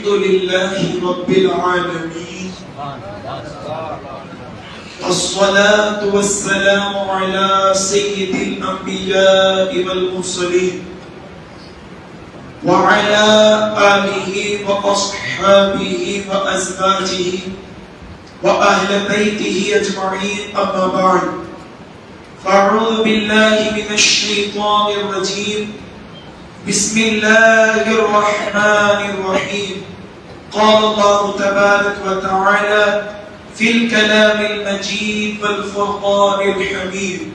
الحمد لله رب العالمين الصلاة والسلام على سيد الأنبياء والمرسلين وعلى آله وأصحابه وأزواجه وأهل بيته أجمعين أما بعد فأعوذ بالله من الشيطان الرجيم بسم الله الرحمن الرحيم قال الله تبارك وتعالى في الكلام المجيد والفرقان الحميد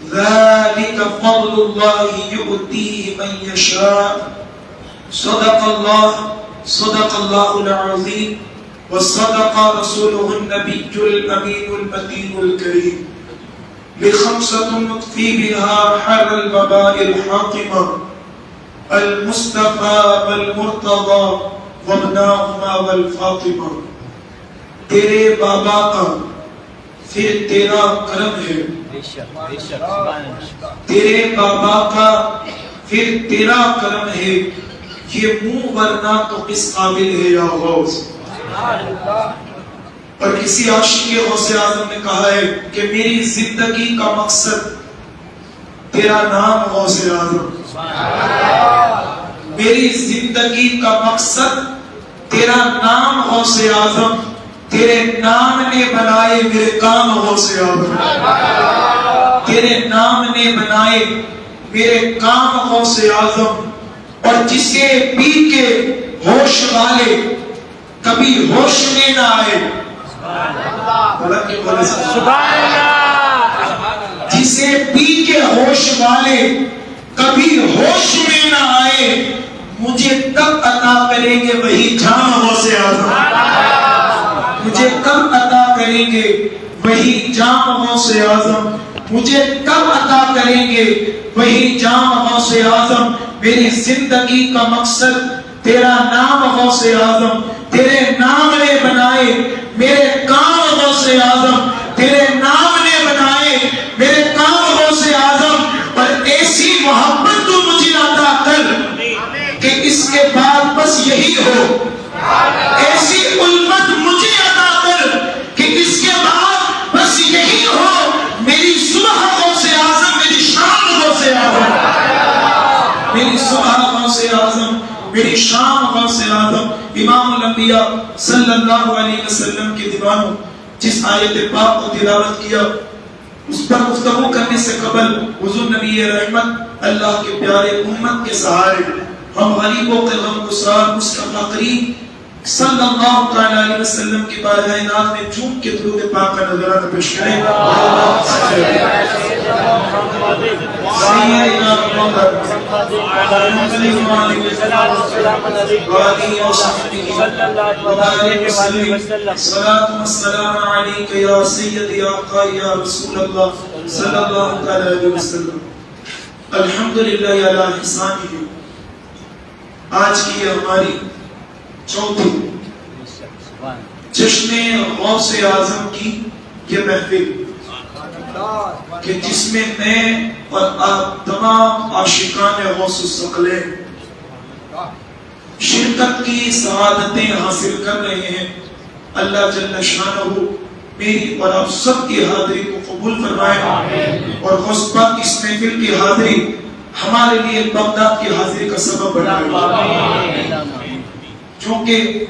ذلك فضل الله يؤتيه من يشاء صدق الله العظيم وصدق رسوله النبي الأمين المتين الكريم لخمسة نطفي بها حر الوباء الحاطمة المصطفى والمرتضى وابناهما والفاطمة تیرے بابا کا پھر تیرا کرم ہے تیرے بابا کا پھر تیرا کرم ہے یہ منہ ورنہ تو کس قابل ہے یا غوث اور کسی عاشق غوث اعظم نے کہا ہے کہ میری زندگی کا مقصد تیرا نام غوث اعظم میری زندگی کا مقصد تیرا نام غوث اعظم تیرے نام نے بنائے میرے کام غوث اعظم تیرے نام نے بنائے میرے کام غوث اعظم اور جسے پی کے ہوش والے کبھی ہوش میں نہ آئے جسے پی کے ہوش والے کبھی ہوش میں نہ آئے مجھے کب عطا کریں گے وہی جام غوث اعظم مجھے کب عطا کریں گے وہی جام غوث اعظم مجھے کب عطا کریں گے وہی جام غوث اعظم میری زندگی کا مقصد تیرا نام غوث اعظم تیرے نام نے بنائے میرے کام غوث اعظم تیرے نام نے بنائے میرے کام غوث اعظم اور ایسی محبت تو مجھے عطا کر کہ اس کے بعد بس یہی ہو ایسی الفت مجھے عطا کر کہ اس کے بعد بس یہی ہو میری صبح غوث اعظم میری شام غوث اعظم میری صبح غوث اعظم میری شام غوث اعظم امام الانبیاء صلی اللہ علیہ وسلم کے دیوانوں جس آیت پاک کو تلاوت کیا اس پر گفتگو کرنے سے قبل حضور نبی رحمت اللہ کے پیارے امت کے سہارے ہم غریبوں کے غم گسار مصطفیٰ کریم صلی اللہ علیہ وسلم کی بارگاہ ناز میں جھوم کے درود پاک کا نظرانہ پیش کریں سیدنا محمد صلاة والسلام علیک یا سید یا آقا یا رسول اللہ صلی اللہ علیہ وسلم الحمدللہ علی احسانہ آج کی یہ ہماری چوتھی جشن غوث اعظم کی یہ محفل کہ جس میں میں اور آپ تمام عاشقان غوث الثقلین شرکت کی سعادتیں حاصل کر رہے ہیں اللہ جل شانہ میری اور آپ سب کی حاضری کو قبول فرمائے اور غوث پاک اس محفل کی حاضری ہمارے لیے بغداد کی حاضری کا سبب بنائے چونکہ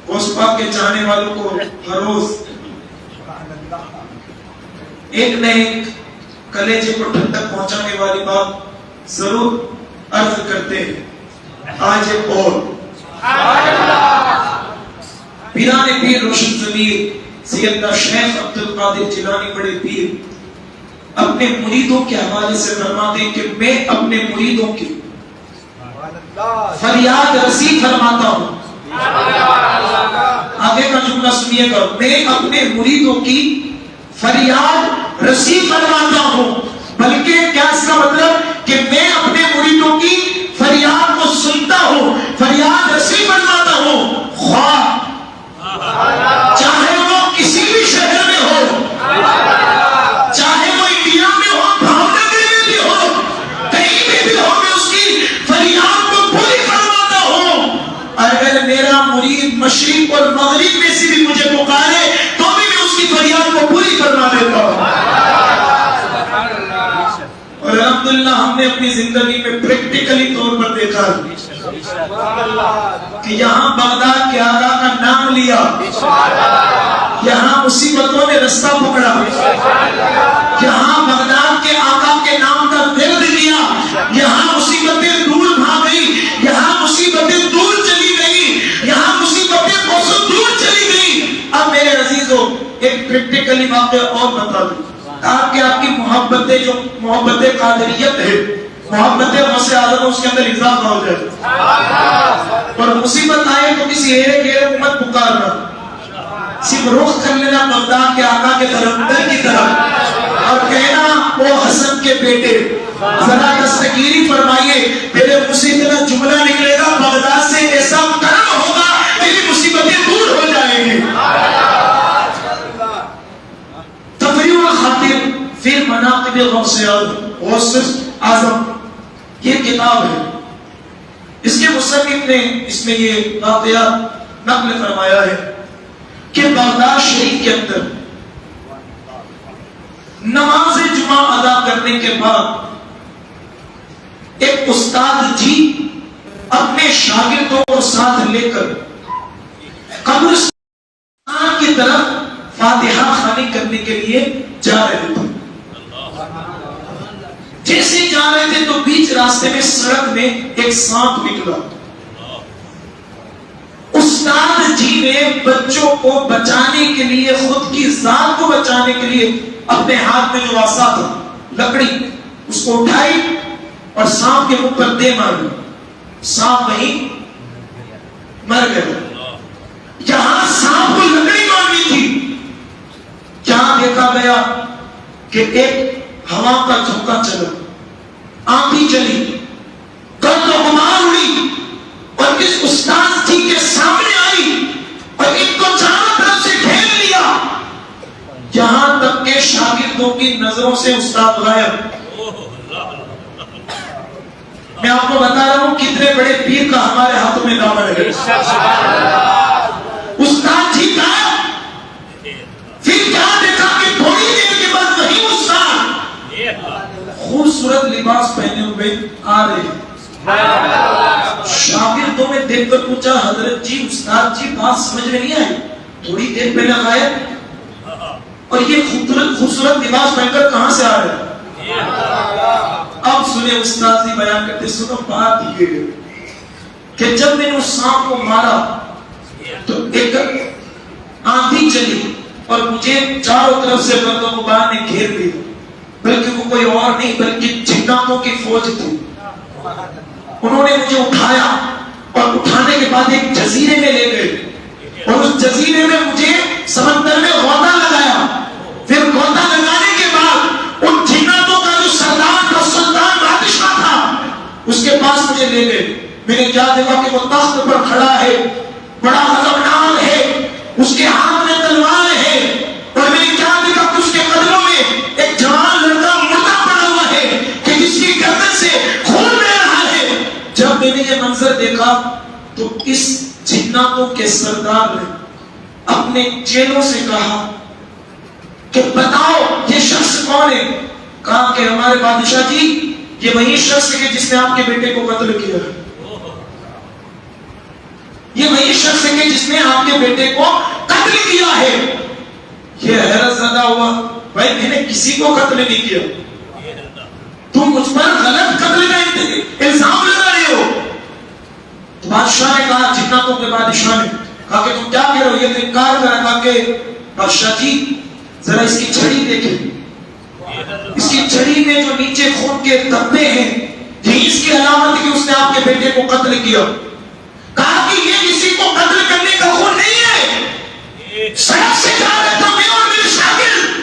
غوث پاک کے چاہنے والوں کو ہر روز ایک نہ ایک کلیجے کو ٹھنڈک پہنچانے والی بات ضرور عرض کرتے ہیں آج ایک اور پیران پیر روشن ضمیر سیدنا شیخ عبدالقادر جیلانی بڑے پیر اپنے مریدوں کے حوالے سے فرماتے ہیں کہ میں اپنے مریدوں کی فریاد رسی فرماتا ہوں آگے کا جملہ سنیے گا میں اپنے مریدوں کی فریاد رسی فرماتا ہوں بلکہ کیا اس کا مطلب کہ میں اپنے مریدوں کی فریاد کو سنتا ہوں فریاد رسی فرماتا ہوں خواہ چاہے وہ کسی بھی شہر میں ہو چاہے وہ انڈیا میں ہو بھاؤنگر میں بھی ہو کہیں بھی ہو میں اس کی فریاد کو پوری فرماتا ہوں اگر اگر میرا مرید مشرق اور مغرب میں سے بھی مجھے پکارے تو بھی میں اس کی فریاد کو پوری فرما دیتا ہوں. اور الحمدللہ ہم نے اپنی زندگی میں پریکٹیکلی طور پر دیکھا کہ یہاں بغداد کے آقا کا نام لیا, یہاں مصیبتوں نے رستہ پکڑا, یہاں بغداد کے آقا کے نام کا ورد لیا, یہاں مصیبتیں دور بھاگ گئی, یہاں مصیبتیں دور چلی گئی, یہاں مصیبتیں بہت دور چلی گئی. اب میرے عزیزوں ایک پریکٹیکلی واقعہ اور بتا دوں تاکہ آپ کی محبتیں جو محبت قادریت ہے, محبت غوث اعظم اس کے اندر اضافہ ہو جائے. اور مصیبت آئے تو کسی ایک مت پکارنا, صرف رخ کر لینا بغداد کے آقا کے طرف کی طرف اور کہنا وہ حسن کے بیٹے ذرا دستگیری فرمائیے, تیرے مصیبت جملہ نکلے گا بغداد سے ایسا کرم ہوگا تیری مصیبتیں دور ہو جائیں گی. تفریح الخاطر فی مناقب غوث اعظم یہ کتاب ہے, اس کے مصنف نے اس میں یہ واقعہ نقل فرمایا ہے کہ بغداد شریف کے اندر نماز جمعہ ادا کرنے کے بعد ایک استاد جی اپنے شاگردوں کو ساتھ لے کر قبرستان کی طرف فاتحہ خوانی کرنے کے لیے جا رہے تھے. جیسے جا رہے تھے تو بیچ راستے میں سڑک میں ایک سانپ نکلا. استاد جی نے بچوں کو بچانے کے لیے, خود کی ذات کو بچانے کے لیے اپنے ہاتھ میں جو آسا تھا لکڑی اس کو اٹھائی اور سانپ کے منہ پر دے ماری. سانپ وہیں مر گیا. جہاں سانپ کو لکڑی مارنی تھی کیا دیکھا گیا کہ ایک ہوا کا جھونکا چلا, آندھی چلی, گرد و غبار اڑی اور اس استاد جی کے سامنے آئی اور ان کو چاروں طرف سے گھیر لیا, یہاں تک کہ شاگردوں کی نظروں سے استاد غائب. میں آپ کو بتا رہا ہوں کتنے بڑے پیر کا ہمارے ہاتھوں میں دامن ہے. استاد جی کا پھر کیا دیکھا کہ تھوڑی دیر کے بعد وہی استاد خوبصورت لباس پہنے ہوئے آ رہے. شاگردوں میں دیکھ کر پوچھا, حضرت جی استاد جی بات سمجھ میں نہیں آئی, تھوڑی دیر پہلے غائب اور یہ خوبصورت لباس پہن کر کہاں سے آ رہے. اب سنے استاد جی بیان کرتے, سنو بات یہ کہ جب میں نے اس سانپ کو مارا تو ایک آندھی چلی اور مجھے چاروں طرف سے گرد و غبار نے گھیر دیا, بلکہ وہ کوئی اور نہیں بلکہ جناتوں کی فوج تھی. انہوں نے مجھے اٹھایا اور اٹھانے کے بعد ایک جزیرے میں لے گئے اور اس جزیرے میں مجھے سمندر میں غوطہ لگایا. پھر غوطہ لگانے کے بعد ان جناتوں کا جو سردار تھا, سلطان بادشاہ تھا, اس کے پاس مجھے لے گئے. میں نے کیا دیکھا کہ وہ تخت پر کھڑا ہے, بڑا غضبناک ہے, اس کے ہاتھ میں تلوار ہے, اور میں نے کیا دیکھا کہ اس کے قدموں میں ایک جوان لڑکا مردہ پڑا ہوا ہے کہ جس کی گردن سے خون بہ رہا ہے. جب میں نے یہ منظر دیکھا تو اس جناتوں کے سردار نے اپنے چیلوں سے کہا کہ بتاؤ یہ شخص کون ہے. کہا کہ ہمارے بادشاہ جی یہ وہی شخص ہے جس نے آپ کے بیٹے کو قتل کیا ہے, یہ وہی شخص ہے جس نے آپ کے بیٹے کو قتل کیا ہے. یہ حیرت زدہ ہوا, بھائی میں نے کسی کو قتل نہیں کیا, تم مجھ پر غلط قتل کا الزام لگا رہے ہو. تو بادشاہ نے کہا, جناتوں کے بادشاہ نے کہا کہ تم کیا کہہ رہے ہو, یہ تو انکار کر رہا. کہ بادشاہ جی ذرا اس کی چھڑی دیکھیں, اس کی چھڑی میں جو نیچے خون کے دھبے ہیں یہی اس کی علامت ہے کہ اس نے آپ کے بیٹے کو قتل کیا. کہا کہ یہ کسی کو قتل کرنے کا خون نہیں ہے, سڑک سے جا رہا تھا میں اور میرے شاگرد,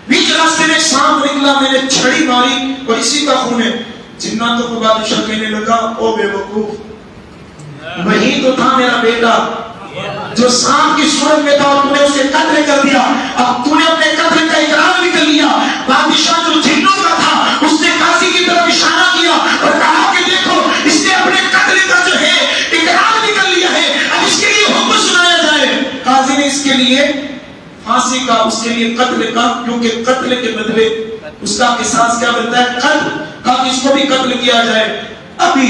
بیچ راستے میں سانپ نکلا, میں نے چھڑی ماری اور اسی کا خون ہے. جناتوں کو بادشاہ کہنے لگا, او بے وقوف, وہی تو تھا میرا بیٹا جو سانپ کی صورت میں تھا اور تو نے اسے قتل کر دیا. اب تو نے اپنے قتل کا اقرار بھی کر لیا. بادشاہ جو جنوں کا تھا اس نے قاضی کی طرف اشارہ کیا اور کہا کہ دیکھو اس نے اپنے قتل کا جو ہے اقرار بھی کر لیا ہے, اب کے لیے پھانسی کا، اس کے لیے قتل کا، کیونکہ قتل کے بدلے اس کا قصاص کیا بنتا ہے؟ قتل کا، اس کو بھی قتل کیا جائے۔ ابھی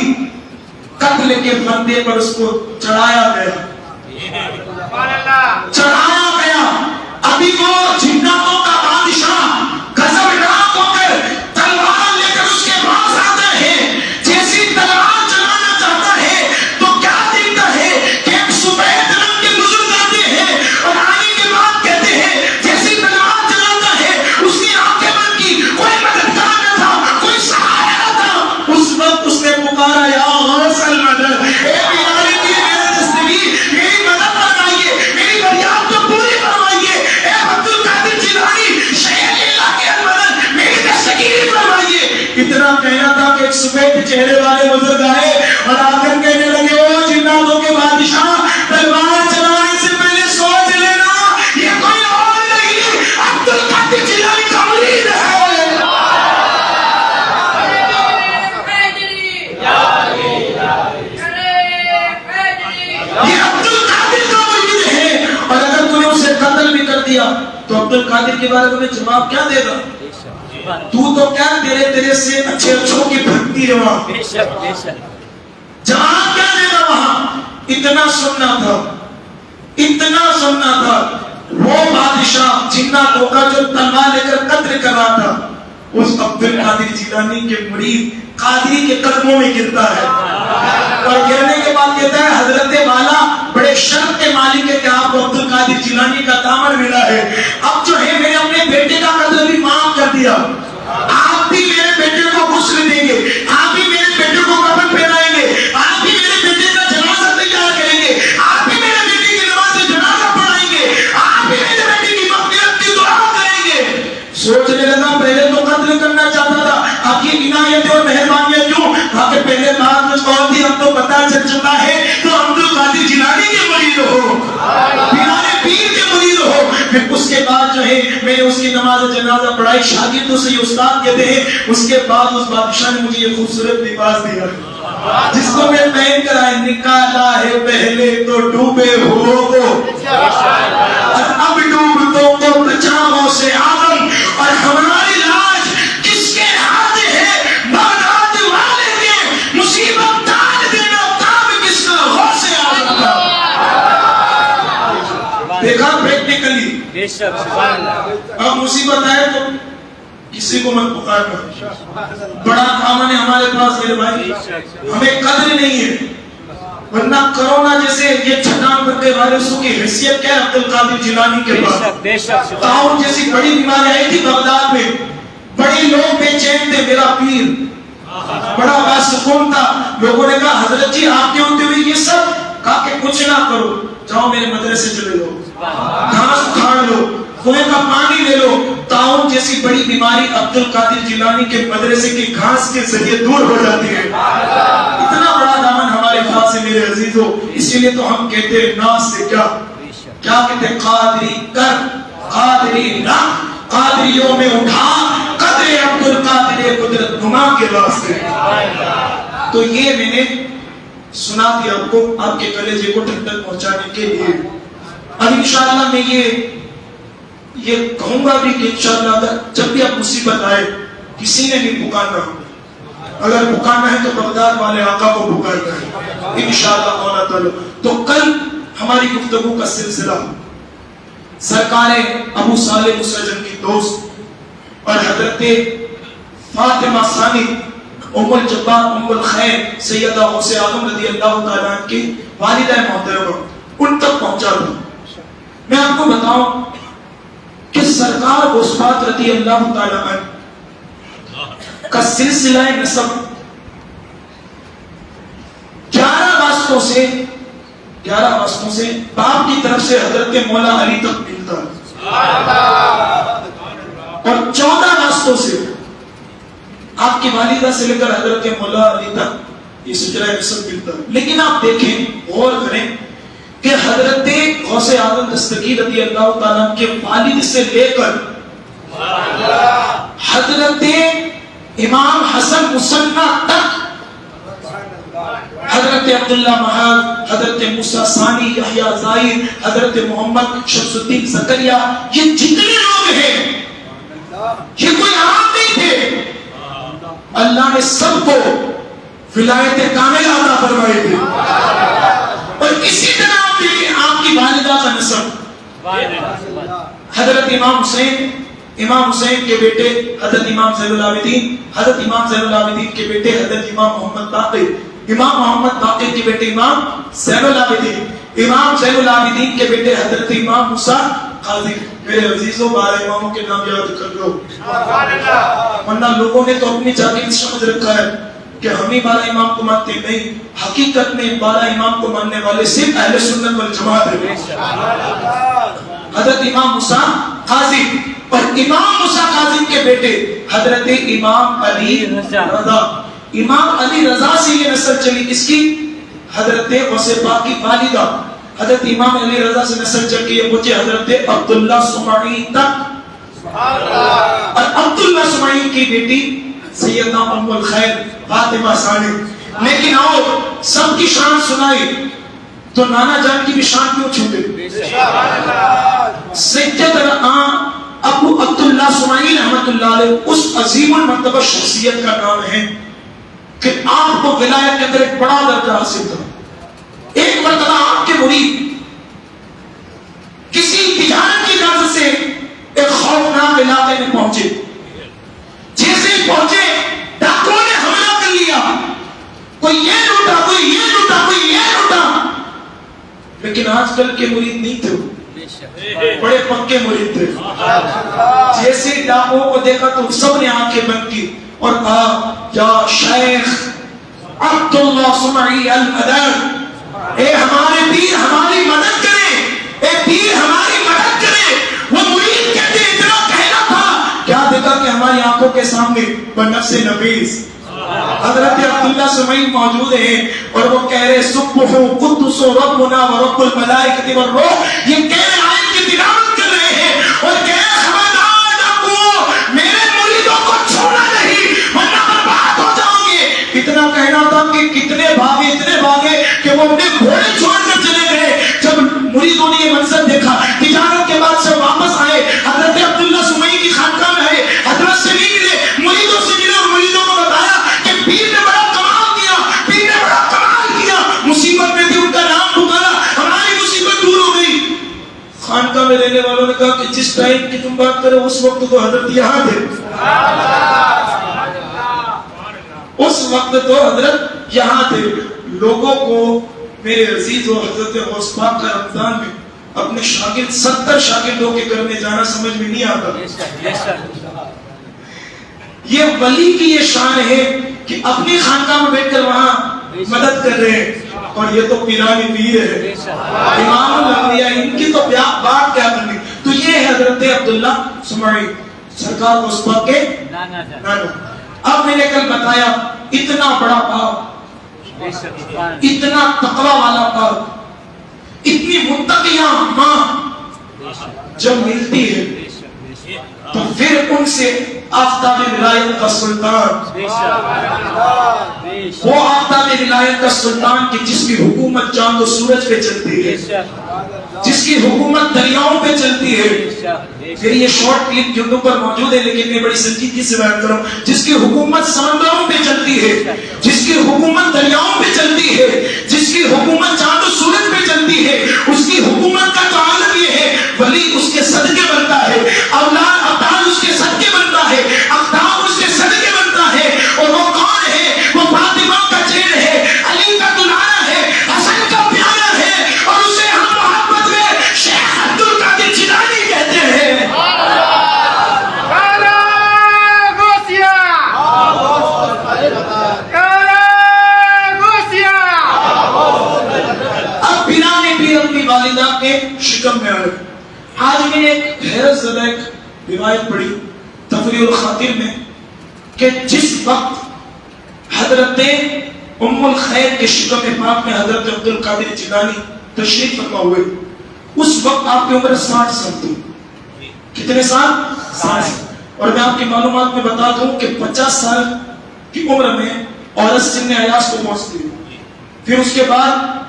قتل کے بندے پر اس کو چڑھایا گیا، چڑھایا گیا۔ ابھی وہ جناتوں کا بادشاہ غضبناک ہو کر تلوار لے کر اس کے پاس آتا ہے، جیسی تلوار چلانا چاہتا ہے تو کیا دیکھتا ہے کہ ایک سفید رنگ کے بزرگ آتے ہیں اور آنے کے بعد کہتے ہیں جیسی تلوار چلاتا ہے اس کی آنکھیں بند کی، کوئی مددگار نہ تھا، کوئی سہارا نہ تھا۔ اس وقت اس نے پکارا یا غوث المدد، اے بلال کی میرے دستگیر، میری مدد فرمائیے، میری فریاد کو پوری فرمائیے، اے عبد القادر جیلانی شیخ اللہ کی مدد، میری دستگیر فرمائیے۔ اتنا کہنا تھا کہ ایک سفید چہرے والے بزرگ آئے اور آ کر کہنے لگے او جناتوں کے بادشاہ، تلوار چلانے سے پہلے سوچ لینا یہ کوئی اور نہیں عبد القادر جیلانی کا مرید ہے۔ یہ عبد القادر کا مرید ہے، اور اگر تو نے اسے قتل بھی کر دیا تو عبد القادر کے بارے میں جواب کیا دے گا؟ تو کیا تیرے سے اچھے اچھوں کی بھکتی ہے وہاں، جواب کیا دے گا وہاں؟ اتنا سننا تھا، اتنا سننا تھا۔ وہ بادشاہ جناتوں کا جو تلوار لے کر قتل کر رہا تھا، اس عبد القادر جیلانی کے مرید قادری کے قدموں میں گرتا ہے، اور گرنے کے بعد کہتا ہے حضرت والا بڑے شرف کے مالک ہے کہ آپ کو عبد القادر جیلانی کا دامن ملا ہے، اب جو ہے میں نے اپنے بیٹے کا قتل بھی معاف کر دیا، آپ بھی میرے بیٹے کو غسل دیں گے، آپ بھی میرے بیٹے کو کفن پہنائیں گے، آپ بھی میرے بیٹے کا جنازہ تیار کریں گے، آپ بھی میرے بیٹے کی نماز جنازہ پڑھائیں گے، آپ بھی میرے بیٹے کی مغفرت کی دعا کریں گے۔ سوچنے لگا پہلے تو قتل کرنا چاہتا تھا، اب یہ عنایت اور مہربانیاں کیوں؟ تاکہ پہلے بات کچھ اور تھی، اب تو پتہ چل چکا ہے تو عبد القادر جیلانی کے مرید ہو، بلال پیر کے مرید ہو۔ پھر اس کے بعد جو ہے میں نے اس کی نماز جنازہ پڑھائی، شاگردوں سے یہ استاد کہتے ہیں، اس کے بعد اس بادشاہ نے مجھے یہ خوبصورت لباس دیا جس کو میں پہن کر آئے، نکالا ہے پہلے تو ڈوبے ہو اور اب ڈوبتوں کو بچاؤ سے آدم، اور ہماری لاش کس کے ہاتھ ہے؟ بغداد والے کے مصیبت ڈال دینا کام کس کا؟ غوث اعظم کا۔ دیکھا پریکٹیکلی، اب مصیبت آئے تو کسی کو مت پکارنا، بڑا کامن ہے ہمارے پاس میرے بھائی، ہمیں قدر نہیں ہے، ورنہ کرونا جیسے یہ چھٹان پر کے وائرسوں کی حیثیت کیا ہے عبد القادر جیلانی کے پاس؟ طاعون جیسی بڑی بیماری آئی تھی بغداد میں، بڑے لوگ بے چین تھے، میرا پیر بڑا باسکون تھا، لوگوں نے کہا حضرت جی آپ کے ہوتے ہوئے یہ سب، کہا کہ کچھ نہ کرو، جاؤ میرے مدرسے چلے لو، گھاس اکھاڑ لو، کنویں کا پانی لے لو۔ طاعون جیسی بڑی بیماری عبد القادر جیلانی کے مدرسے کی گھاس کے ذریعے دور ہو جاتی ہے۔ اتنا بڑا دامن ہمارے پاس ہے میرے عزیزوں، اسی لیے تو ہم کہتے ہیں ناز سے کیا کہتے ہیں؟ قادری کر، قادری نہ، قادریوں میں اٹھا قدر عبد القادر قدرت نما کے واسطے۔ تو یہ میں نے سنا دیا آپ کو، آپ کے کلیجے کو ٹھنڈک پہنچانے کے لیے۔ اب انشاءاللہ میں یہ کہوں گا بھی کہ انشاءاللہ جب بھی اب مصیبت آئے کسی نے نہیں پکارنا، اگر پکارنا ہے تو بغداد والے آقا کو پکارنا ہے انشاءاللہ مولا تعالی۔ تو کل ہماری گفتگو کا سلسلہ سرکار ابو صالح مسجد کی دوست اور حضرت فاطمہ ثانی ام الجبار ام الخیر سیدہ غوث اعظم رضی اللہ تعالیٰ عنہ کی والدہ محترمہ ان تک پہنچا تھا۔ میں آپ کو بتاؤں کہ سرکار غوث رضی اللہ تعالیٰ عنہ کا سلسلہ نسب 11 واسطوں سے باپ کی طرف سے حضرت مولا علی تک ملتا ہے، اور 14 واسطوں سے آپ کی والدہ سے لے کر حضرت مولا علی تک یہ سلسلہ نسب ملتا ہے۔ لیکن آپ دیکھیں، غور کریں کہ حضرت غوث اعظم دستگیر رضی اللہ تعالیٰ کے والد سے لے کر حضرت امام حسن مصنع تک، حضرت عبداللہ محاذ، حضرت موسیٰ ثانی، یحییٰ زائر، حضرت محمد شمس الدین زکریا، یہ جتنے لوگ ہیں یہ کوئی عام نہیں تھے، اللہ نے سب کو ولایت کاملہ عطا فرمائی تھی. اور اسی طرح آپ کی والدہ کا نسب حضرت امام حسین کے بیٹے حضرت امام زین العابدین، حضرت امام زین العابدین کے بیٹے حضرت امام محمد باقر، امام محمد باقر کے بیٹے امام زین العابدین، امام زین العابدین کے بیٹے حضرت امام موسیٰ قاضی. میرے عزیزوں، 12 اماموں کے نام یاد کر لو، ورنہ لوگوں نے تو اپنی جاگیر سمجھ رکھا ہے کہ ہم ہی 12 امام کو مانتے نہیں. حقیقت میں 12 امام کو ماننے والے صرف اہل سنت والجماعت ہے. حضرت امام موسیٰ قاضی اور امام موسیٰ قاضی کے بیٹے حضرت امام علی رضا. امام علی رضا سے یہ نسل چلی کس کی؟ حضرت غوث پاک کی والدہ حضرت امام علی رضا سے نسل چل کے یہ پہنچے حضرت عبداللہ سمعی تک. اور عبداللہ سمعی کی بیٹی سیدنا ام الخیر فاطمہ ثانی. لیکن آؤ سب کی شان سنائی تو نانا جان کی بھی شان کیوں چھوٹے؟ سیدنا ابو عبداللہ سمعی رحمت اللہ علیہ اس عظیم المرتبہ شخصیت کا نام ہے کہ آپ کو ولایت کے اندر ایک بڑا درجہ حاصل تھا. ایک مرتبہ آپ کے مرید کسی تجارت کی غرض سے ایک خوفناک علاقے میں پہنچے. جیسے ہی پہنچے ڈاکوؤں نے حملہ کر لیا، کوئی یہ لوٹا، کوئی یہ لوٹا، کوئی یہ لوٹا. لیکن آج کل کے مرید نہیں تھے، بڑے پکے مرید تھے. جیسے ڈاکوؤں کو دیکھا تو سب نے آنکھیں بند کی اور کہا یا شیخ عبداللہ سمعی المدد، اے ہمارے پیر ہماری مدد کریں، اے پیر ہماری مدد کریں. وہ مرید کہتے اتنا کہنا تھا، کیا دیکھا کہ ہماری آنکھوں کے سامنے بنفس نبیس حضرت عبداللہ سمعی موجود ہیں اور وہ کہہ رہے سبح قدس ربنا ورب الملائکۃ والروح. یہ کہہ رہے آیت کی تلاوت کر رہے ہیں اور کہہ رہے خبردار ڈاکوؤں میرے مریدوں کو چھوڑنا نہیں ورنہ برباد ہو جاؤ گے. اتنا کہنا تھا کہ کتنے بھاگے کہ وہ اپنے گھوڑے چھوڑ کر چلے گئے. جب مریدوں نے یہ منظر دیکھا تجارت کے بعد سے واپس آئے، حضرت عبداللہ سمعی کی خانقاہ میں آئے، حضرت سے نہیں ملے، مریدوں سے ملے اور مریدوں کو بتایا کہ پیر نے بڑا کمال کیا، پیر نے بڑا کمال کیا. مصیبت میں تھی ان کا نام پکارا، ہماری مصیبت دور ہو گئی. خانقاہ میں رہنے والوں نے کہا کہ جس ٹائم کی تم بات کرے اس وقت تو حضرت یہاں تھے، اس وقت تو حضرت یہاں تھے. لوگوں کو میرے عزیز و حضرت غوث پاک کا رمضان میں اپنے شاگرد 70 شاگردوں کے گھر میں جانا سمجھ میں نہیں آتا. یہ ولی کی یہ شان ہے کہ اپنی خانقاہ میں بیٹھ کر وہاں مدد کر رہے ہیں. اور یہ تو پیرانی پیر ہے، امام الانبیاء، ان کی تو بات کیا کرنی. تو یہ ہے حضرت عبداللہ سمعی سرکار غوث پاک کے نانا. اب میں نے کل بتایا اتنا بڑا باپ، اتنا تقوی والا باپ، اتنی متقیہ ماں جب ملتی ہے تو پھر ان سے آفتاب ولایت کا سلطان، وہ آفتاب ولایت کا سلطان کی جس کی حکومت چاند و سورج پہ چلتی ہے، جس کی حکومت دریاؤں پہ چلتی ہے. پھر یہ شارٹ کلپ یوٹیوب پر موجود ہے لیکن میں بڑی سنجیدگی سے بیان کروں. جس کی حکومت سمندروں پہ چلتی ہے، جس کی حکومت دریاؤں پہ چلتی ہے، جس کی حکومت چاند و سورج پہ چلتی ہے، اس کی حکومت کا تو عالم یہ ہے ولی اس کے صدقے بنتا ہے، اولاد ابدال اس کے صدقے بنتا ہے، اقدام اس کے صدقے بنتا ہے. اور وہ کون ہے؟ وہ فاطمہ کا چین ہے، علی کا دلانا ہے، حسن کا پیارا ہے، اور اسے ہم محبت میں شیخ عبدالقادر جیلانی کہتے ہیں. اب پیرانے پیر اپنی والدہ کے شکم میں آئے. آج میں نے ایک حیرت زدہ ایک روایت پڑھی تفریح الخاطر میں کہ جس وقت حضرت ام الخیر کے شکم پاک میں حضرت عبدالقادر جیلانی تشریف فرما ہوئے، اس وقت آپ کی عمر 60 سال تھی. کتنے سال؟ 60. اور میں آپ کی معلومات میں بتا دوں کہ 50 سال کی عمر میں عورت سن حیاض کو پہنچتی ہے. پھر اس کے بعد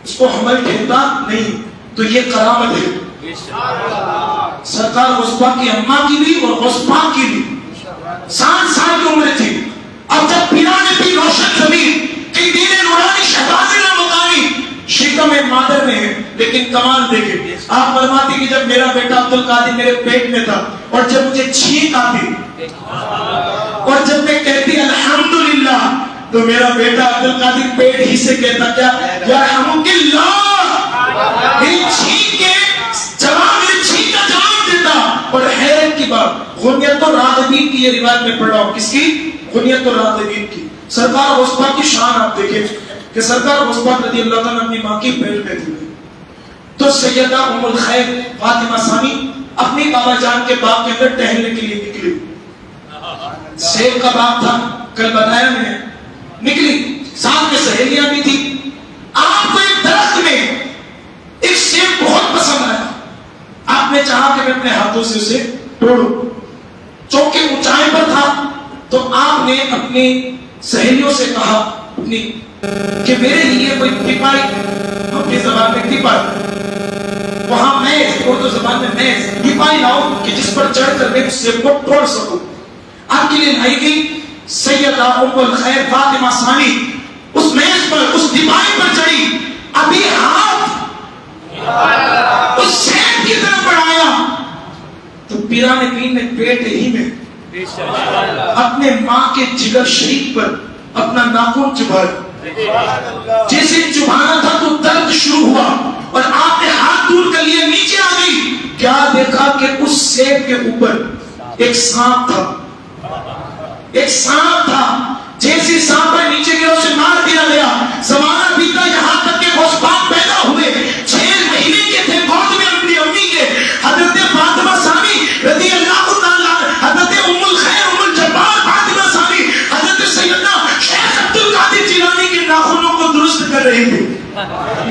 اس کو حمل ٹھہرتا نہیں، تو یہ کرامت ہے سرکار غوث پاک کی اماں کی بھی اور غوث پاک کی بھی 60 سال کی عمر تھی. اب جب پیران پیر روشن زمین کہ دین نورانی شہباز مکانی شکم مادر میں ہے، لیکن کمال دیکھیں آپ فرماتے کہ جب میرا بیٹا عبدالقادر میرے پیٹ میں تھا اور جب مجھے چھینک آتی اور جب میں کہتی الحمدللہ تو میرا بیٹا عبدالقادر پیٹ ہی سے کہتا کیا یرحمک اللہ، میری چھینک کے جواب، میری چھینک کا جواب دیتا. اور حیرت کی بات غنیت الراغبین کی یہ روایت میں پڑھ رہا ہوں. کس کی؟ غنیت الراغبین کی. سرکار غوث پاک کی شان آپ دیکھیں کہ سرکار غوث پاک رضی اللہ تعالیٰ اپنی ماں کی پیٹ میں تھی تو سیدہ ام الخیر فاطمہ ثانی اپنی بابا جان کے باغ کے اندر ٹہلنے کے لیے نکلی. سیب کا باغ تھا، کل بتایا میں نے، نکلی، ساتھ میں سہیلیاں بھی تھی. آپ کو ایک درخت میں ایک سیب بہت پسند آیا، آپ نے چاہا کہ میں اپنے ہاتھوں سے اسے توڑوں. چونکہ اونچائی پر تھا تو آپ نے اپنی سہیلیوں سے کہا اپنی کہ میرے لیے کوئی ٹپائی، اپنی زبان میں ٹپائی، وہاں میز، اردو زبان میں میز، ٹپائی لاؤ کہ جس پر چڑھ کر میں اس سیب کو توڑ سکوں. آپ کے لیے لائی گئی. سیدہ ام الخیر فاطمہ ثانی اس میز پر، اس ٹپائی پر چڑھی، ابھی ہاتھ اس سیب کی طرف بڑھایا تو پیران پیر نے پیٹ ہی میں اپنے ماں کے جگر شریف پر اپنا ناخن چبھایا. جیسے چبھانا تھا تو درد شروع ہوا اور آپ نے ہاتھ دور کر لیا، نیچے آ گئی. کیا دیکھا کہ اس سیب کے اوپر ایک سانپ تھا، ایک سانپ تھا. جیسے سانپ پر نیچے گیا اسے مار دیا گیا. زمانہ بیتا یہاں تک کہ غوث پاک پیدا ہوئے، 6 مہینے کے تھے گود میں اپنی امی کے. حضرت فاطمہ ثانی رضی اللہ تعالیٰ، حضرت ام الخیر ام الجبار فاطمہ ثانی، حضرت سیدنا شیخ عبدالقادر جیلانی کے ناخنوں کو درست کر رہی تھی،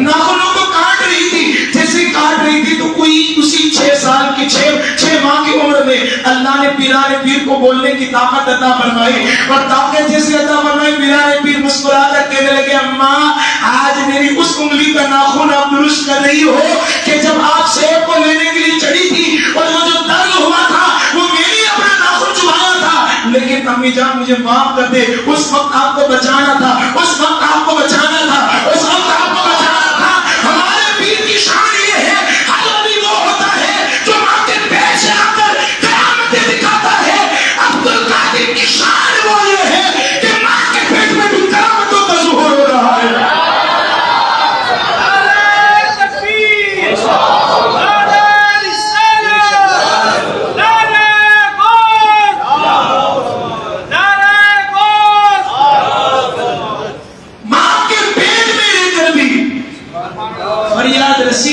ناخنوں کو کاٹ رہی تھی. جیسے کاٹ رہی تھی تو کوئی اسی 6 سال کی 6 ماہ کی عمر میں اللہ نے پیران پیر کو بولنے کی طاقت عطا فرمائی. اور طاقت جیسے عطا فرمائی، پیران پیر مسکرا کر کہنے لگے اماں آج میری اس انگلی کا ناخن آپ درست کر رہی ہو کہ جب آپ سیب کو لینے کے لیے چڑھی تھی اور وہ جو درد ہوا تھا وہ میری اپنا ناخن چبھایا تھا. لیکن امی جان مجھے معاف کر دے، اس وقت آپ کو بچانا تھا، اس وقت آپ کو بچانا تھا، اس وقت آپ کو بچانا تھا. ہمارے پیر کی شان یہ ہے، ہر نبی وہ ہوتا ہے جو ماں کے پیٹ سے آ کر قیامتیں دکھاتا ہے. عبدالقادر کی شان وہ یہ ہے کہ ماں کے پیٹ میں بھی قیامتوں کا ظہور ہو رہا ہے.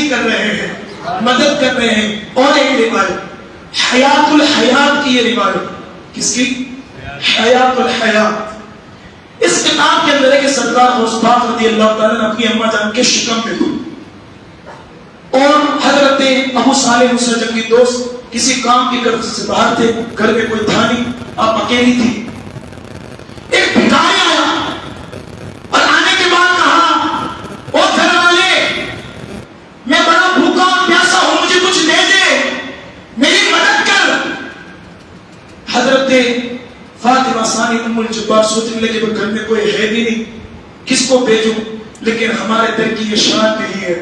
کر رہے ہیں، مدد کر رہے ہیں. اور ایک روایت حیات الحیات کی، یہ روایت کس کی؟ حیات الحیات. اس کتاب کے اندر ہے کہ سرکار غوث پاک رضی اللہ تعالیٰ نے اپنی اماں جان کے شکم میں تھے اور حضرت ابو صالح مسجد کی دوست کسی کام کی غرض سے باہر تھے، گھر میں کوئی تھا نہیں، آپ اکیلی تھی. ایک بھکاری آیا اور آنے کے بعد کہا او گھر والے میں بڑا بھوکا اور پیاسا ہوں، مجھے کچھ دے دے، میری مدد کر. حضرت فاطمہ ثانی ام الجبار سوچنے لگے وہ گھر میں کوئی ہے بھی نہیں، کس کو بھیجوں. لیکن ہمارے در کی یہ شان نہیں ہے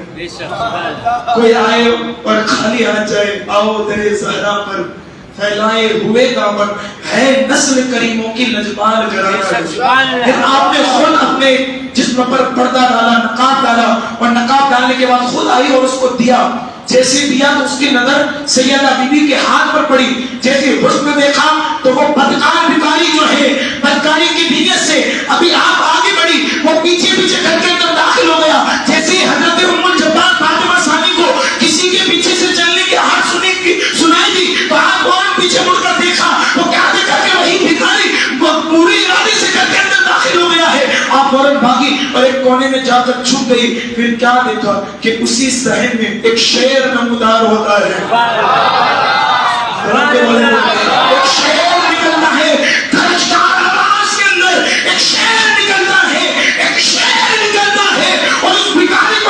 کوئی آئے اور خالی ہاتھ جائے. آؤ در زہرا پر پھیلائے ہوئے دامن، ہے نسل کریموں کی لجپال گھرانا. پھر آپ نے خود اپنے جسم پر پردہ ڈالا، نقاب ڈالا اور نقاب ڈالنے کے بعد خود آئی اور اس کو دیا. جیسے دیا تو اس کی نظر سیدہ بی بی کے ہاتھ پر پڑی. جیسے حسن دیکھا تو وہ بدکار بھکاری جو ہے بدکاری کی نیت سے ابھی آپ آگے بڑھی، وہ پیچھے پیچھے گھر کے اندر داخل ہو گیا. جیسے حضرت ام الجبار فاطمہ ثانی کو کسی کے پیچھے سے چلنے کی آواز سنائی دی تو آپ فوراً پیچھے مڑ کر دیکھا، وہ کیا دیکھا کہ وہی بھکاری پوری ارادے سے گھر کے اندر داخل ہو گیا ہے. آپ فوراً بھاگی اور ایک کونے میں جا کر چھپ گئی. پھر کیا دیکھا کہ اسی صحن میں ایک شیر نمودار ہوتا ہے. ایک شیر نکلتا ہے، درجدار آواز کے اندر ایک شیر نکلتا ہے، ایک شیر نکلتا ہے اور اس بھکاری کو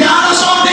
1100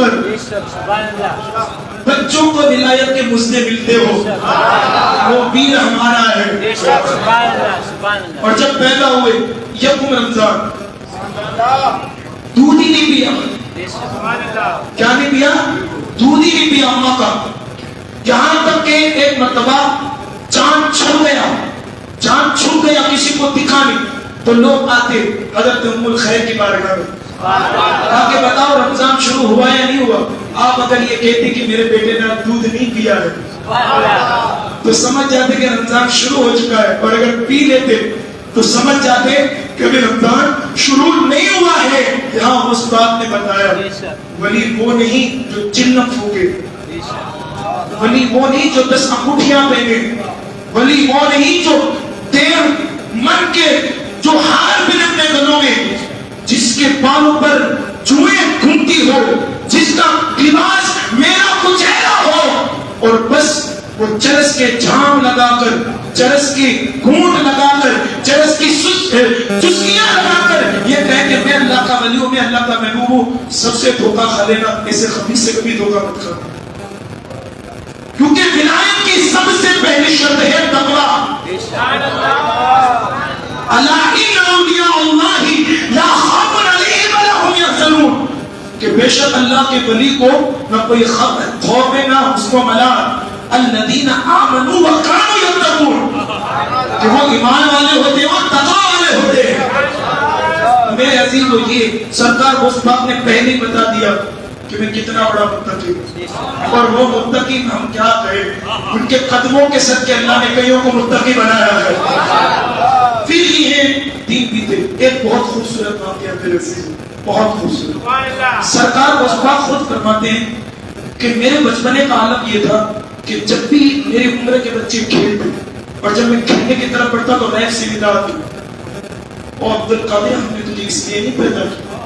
اکبر. بچوں کو ولایت کے مزدے ملتے ہو, وہ ویر ہمارا ہے. اور جب پیدا ہوئے یکم رمضان, دودھ ہی نہیں پیا. کیا نہیں پیا؟ دودھ ہی نہیں پیا اماں کا. یہاں تک کہ ایک مرتبہ چاند چھپ گیا, چاند چھپ گیا, کسی کو دکھا نہیں, تو لوگ آتے حضرت ام الخیر کی بارگاہ میں, کہا کہ بتاؤ رمضان شروع ہوا یا نہیں ہوا. آپ اگر یہ کہتے کہ میرے بیٹے نے دودھ نہیں پیا ہے تو سمجھ جاتے کہ رمضان شروع ہو چکا ہے, اور اگر پی لیتے تو سمجھ جاتے کہ ابھی رمضان شروع نہیں ہوا ہے. یہاں اس بات نے بتایا ولی وہ نہیں جو چلم پھونکے, ولی وہ نہیں جو 10 انگوٹھیاں پہنے, ولی وہ نہیں جو دیر من کے جو ہار بھی اپنے گلوں میں, جس کے بالوں پر جوئیں گھومتی ہو, جس کا لباس میرا کچیلا ہو, اور بس وہ چرس کے جھام لگا کر, چرس کی گھونٹ لگا کر, چرس کی چسکیاں لگا کر یہ کہے کہ میں اللہ کا ولی ہوں, میں اللہ کا محبوب ہوں. سب سے دھوکہ کھا لینا, ایسے خبیث سے کبھی دھوکہ مت کھانا, کیونکہ ولایت کی سب سے پہلی شرط ہے تقوی. الا ان اولیاء اللہ لا خوف علیہم ولا هم یحزنون, کہ بے شک اللہ کے ولی کو نہ کوئی خوف ہے نہ اس کو ملال. الذین آمنوا وکانوا یتقون, کہ وہ ایمان والے ہوتے ہیں اور تقوی والے ہوتے ہیں. میرے عزیزو, یہ سرکار غوث پاک نے پہلے ہی بتا دیا کہ میں کتنا بڑا متقی ہوں, اور وہ متقی ہم کیا کہیں, ان کے قدموں کے صدقے اللہ نے کئیوں کو متقی بنایا ہے. پھر یہ ہے دین بیتے. ایک بہت خوبصورت واقعہ میرے عزیزو, بہت خوبصورت. سرکار غوث پاک خود فرماتے ہیں کہ میرے بچپنے کا عالم یہ تھا کہ جب بھی میری عمر کے بچے کھیلتے, اور جب میں کھیلنے کی طرف بڑھتا تو ریف سے ندا آتی, اور عبدالقادر ہم نے تجھے اس لیے نہیں پیدا کیا.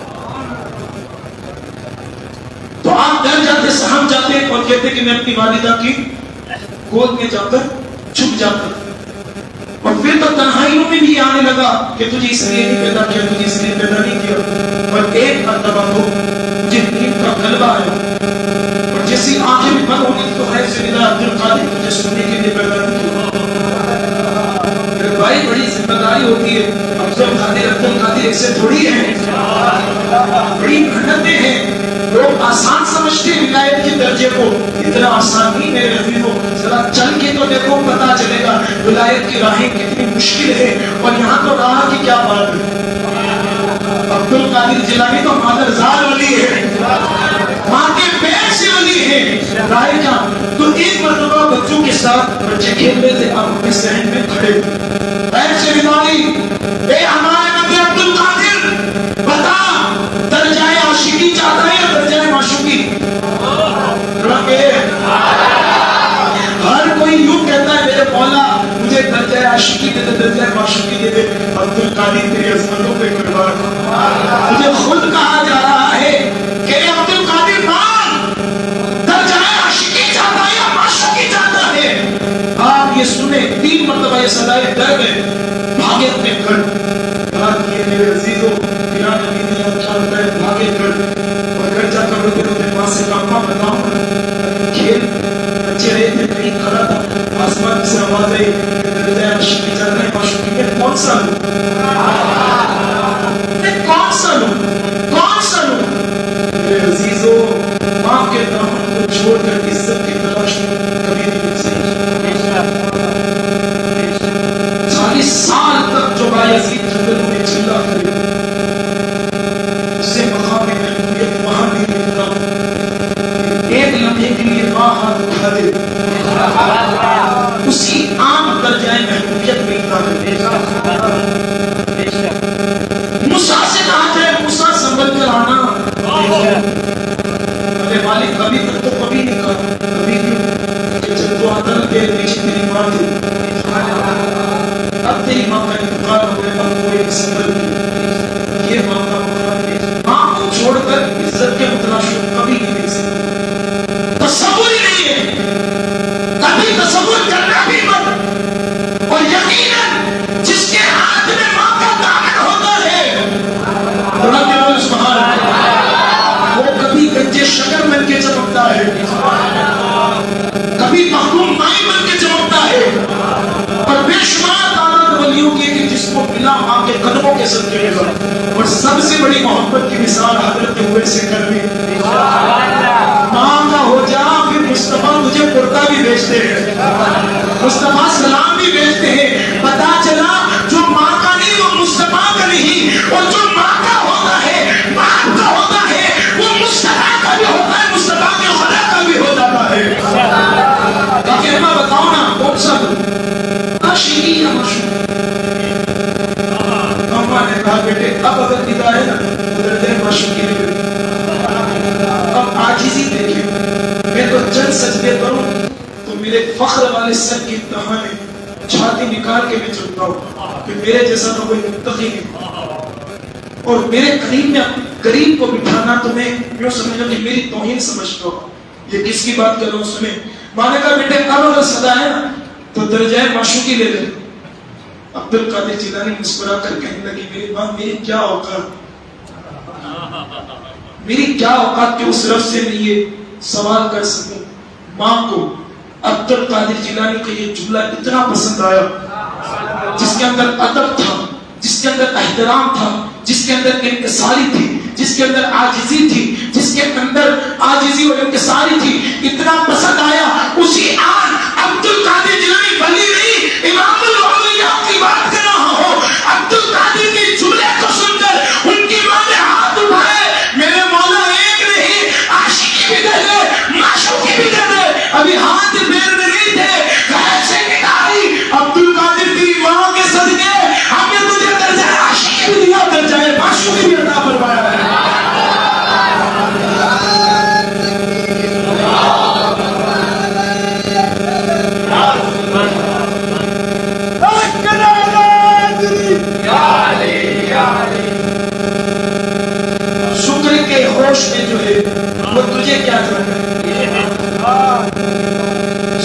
تو آپ ڈر جاتے, سہم جاتے, اور کہتے کہ میں اپنی والدہ کی گود میں جا کر چھپ جاتا. اور پھر تو تنہائیوں میں بھی آنے لگا کہ تجھے اس لیے نہیں پیدا کیا, تجھے اس لیے پیدا نہیں کیا. اور ایک مرتبہ تو مجھے نیند کا غلبہ آیا, اور جیسی آنکھیں بھی بند ہو گئی تو خیر سے ندا عبدالقادر تجھے سننے کے لیے پیدا نہیں کیا. میرے بھائی, بڑی ذمہ داری ہوتی ہے. عبدالقادر ایسے تھوڑی ہے, بڑی محنتیں ہیں. لوگ آسان سمجھتے ہیں ولایت کے درجے کو, اتنا آسان نہیں میرے عزیزو. ذرا چل کے تو دیکھو, پتا چلے گا ولایت کی راہیں کتنی مشکل ہے. اور یہاں تو راہ کی کیا بات ہے. عبدالقادر جیلانی تو مادرزار ولی ہے, ماں کے پیر سے ولی ہے. راہ کیا, تو ایک مرتبہ بچوں کے ساتھ بچے کھیل رہے تھے, آپ اپنے صحن میں کھڑے پیر سے ولانی, اے ہمارے نبی عبدالقادر بتا درجۂ عاشقی چاہتا ہے یا درجۂ معشوقی. ہر کوئی یوں کہتا ہے میرے مولا مجھے درجۂ عاشقی دے دے, درجۂ معشوقی دے دے. عبدالقادر تیری عظمتوں پہ قربان, مجھے خود کہا جا رہا ہے کہ عبدالقادر مان درجۂ عاشقی چاہتا ہے یا معشوقی چاہتا ہے. آپ یہ سنیں, 3 مرتبہ یہ صدائے ڈر گئے, بھاگے اپنے گھر. یہ میرے عزیزو بنا نبی نے کیا ہوتا ہے, بھاگے گھر, اور گھر جا کر روتے روتے ماں سے کہا ماں بتاؤ کھیل بچے رہے تھے, کہیں کھڑا تھا, آسمان سے آواز آئی درجۂ عاشقی چاہتا ہے معشوقی. میں کون سا لوں, میں کون سا لوں, کون سا لوں. میرے عزیزو, ماں کے دامن کو چھوڑ کر عزت کی تلاش میں کبھی نہیں مل سکتی. 40 سال تک جو بایزید جنگلوں میں چلا کرے, اسے مقام محبوبیت وہاں نہیں ملتا. ایک لمحے کے لیے ماں ہاتھ اٹھا دے, اسی عام درجۂ محبوبیت ملتا ہے. موسیٰ سے کہا جائے موسیٰ سنبھل کر آنا, ارے مالک ابھی تک تو کبھی نہیں کہا. کبھی کیوں کہ جب تو آتا نا تیرے پیچھے تیری ماں تھی, اب تیری ماں کا انتقال ہو گیا, اب کوئی سنبھل نہیں. یہ ماں کا مقام ہے, ماں کو چھوڑ کر عزت کے متلاشی کبھی نہیں مل سکتے. تصور ہی نہیں ہے, کبھی تصور کرنا بھی مت. اور یقیناً جس کے ہاتھ میں ماں کا دامن ہوتا ہے, وہ کبھی گنجے شکر کنویں سے کر بھی ماں کا ہو جا پھر مصطفیٰ تجھے کرتا بھی بیچتے ہیں، مصطفیٰ سلام بھی بیچتے ہیں. پتا چلا جو ماں کا نہیں وہ مصطفیٰ کا نہیں، اور جو ماں کا ہوتا ہے باپ کا ہوتا ہے وہ مصطفیٰ کا بھی ہوتا ہے، مصطفیٰ کے خدا کا بھی ہو جاتا ہے. کہنا بتاؤ نا کون سا عاشقی یا معشوق؟ اماں نے کہا بیٹے اب اگر نگاہ ہے نا ادھر دے معشوقی نہیں کریں، اب عاجزی دیکھیں. میں تو چند سجدے کروں تو میرے فخر والے سر کی انتہا میں چھاتی نکال کے میں چلتا ہوں کہ میرے جیسا تو کوئی متقی نہیں، اور میرے قریب میں قریب کو بٹھانا تمہیں یوں سمجھو کہ میری توہین سمجھتا ہو. یہ کس کی بات کر رہا ہوں سنیں. ماں نے کہا بیٹے اب اگر صدا ہے نا تو درجہ معشوقی لے لے. عبد القادر جیلانی مسکرا کر کہنے لگی میری ماں میری کیا اوقات، میری کیا اوقات کہ اس رب سے میں یہ سوال کر سکوں. ماں کو عبد القادر جیلانی کا یہ جملہ اتنا پسند آیا جس کے اندر ادب تھا، جس کے اندر احترام تھا، جس کے اندر انکساری تھی، جس کے اندر عاجزی تھی، جس کے اندر عاجزی اور انکساری تھی. اتنا پسند آیا اسی آن عبد القادر جیلانی ولی نہیں امام الاولیاء کی بات کر رہا ہوں. عبد القادر کے جملے کو سن کر ان کی ماں نے ہاتھ اٹھائے، میرے مولا ایک نہیں عاشقی بھی دے دے معشوقی بھی دے دے. ابھی ہاتھ پیر میں نہیں تھے کیسے نکالی عبد القادر کی ماں کے صدقے ہم نے تجھے درجہ عاشقی بھی دیا، درجہ معشوقی بھی عطا فرمایا ہے. شکر کے ہوش میں جو ہے وہ تجھے کیا جانے،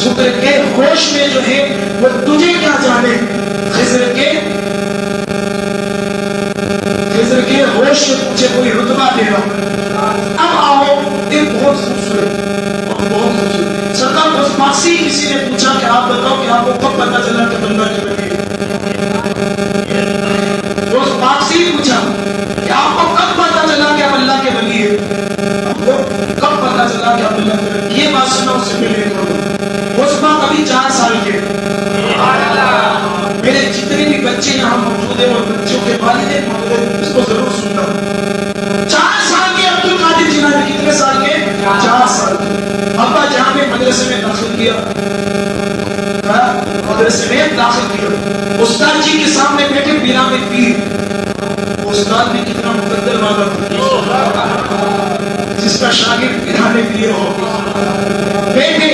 شکر کے ہوش میں جو ہے وہ تجھے کیا جانے. خضر کے ہوش سے مجھے کوئی رتبہ دے رہا. اب آؤ ایک بہت خوبصورت اور بہت خوبصورت سرکار اس پاسی کسی نے پوچھا کہ آپ بتاؤ کہ آپ کو کب پتا چلا کہ بندہ کی بنی ہے. اس پاسی پوچھا کہ آپ کو کب پتا چلا کہ آپ اللہ کے ولی ہے، آپ کو کب پتا چلا کہ آپ اللہ کے ولی. یہ بات سنا اس سے پہلے کرو اس ماں کبھی 4 سال کے میرے جتنے بھی بچے یہاں موجود ہیں اور بچوں کے والدین موجود ہیں اس کو ضرور سننا. 4 سال کے عبد القادر جیلانی کتنے سال کے؟ 4 سال. ابا جہاں میں مدرسے میں داخل کیا، مدرسے میں داخل کیا، استاد جی کے سامنے بیٹھے بینا میں پیر. استاد نے کتنا مقدر والا جس کا شاگرد بینا میں پیر ہو. بیٹھے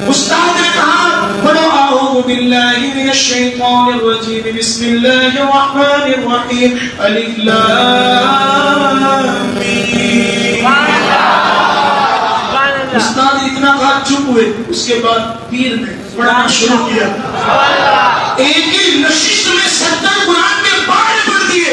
استاد نے کہا پڑھو اعوذ باللہ من الشیطان الرجیم بسم اللہ الرحمن الرحیم الف لام میم. استاد اتنا کہا چپ ہوئے. اس کے بعد پیر نے پڑھنا شروع کیا. ایک ہی نشست میں 70 قرآن کے پارے پڑھ دیے.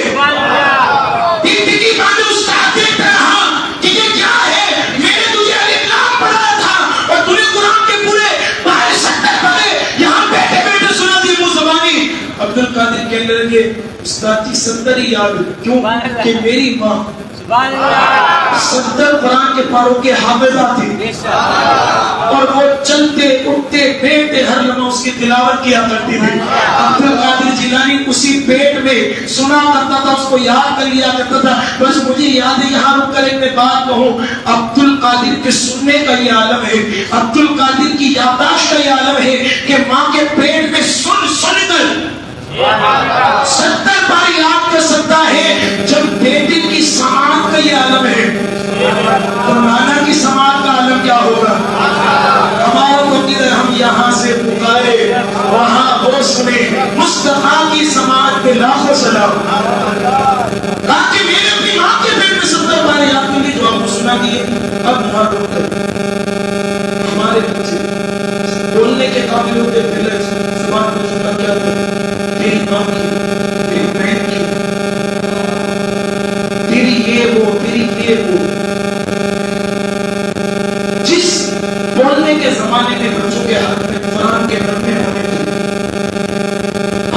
کی بات استاد دیکھ رہا کہ یہ کیا ہے. میں نے تجھے الف لام پڑھا تھا اور تُو نے قرآن کے پورے پارے 70 پڑھے یہاں بیٹھے بیٹھے سنا دی منہ زبانی. عبد القادر کہنے لگے استاد جی 70 ہی یاد ہے. کیوں کہ میری ماں 70 قرآن کے پاروں کے حافظہ تھی اور وہ چلتے اٹھتے بیٹھتے ہر لمحہ اس کی تلاوت کیا کرتی تھی. عبد القادر جیلانی اسی پیٹ میں سنا کرتا تھا، اس کو یاد کر لیا کرتا تھا. بس مجھے یاد ہے یہاں رک کر ایک میں بات کہوں، عبد القادر کے سننے کا یہ عالم ہے، عبد القادر کی یادداشت کا یہ عالم ہے کہ ماں کے پیٹ میں سن کر 70 بار یاد کر سکتا ہے. جب بیٹے کی سماعت کا یہ عالم ہے تو نانا کی سماعت کا عالم کیا ہوگا. ہمارا تو کدھر ہم یہاں سے پکارے وہاں وہ سنے. مصطفیٰ کی سماعت پہ لاکھوں سلام. تاکہ میرے اپنی ماں کے پیٹ میں 70 بار یاد کر لی جو آپ کو سنا دیے. اب یہاں رک کر ہمارے بچے بولنے کے قابل ہوتے پہلے زبان کو سنا کیا تیری ماں کی، تیری بہن کی، تیری یہ وہ جس بولنے کے زمانے میں بچوں کے ہاتھ میں قرآن کے نغمے ہونے تھے،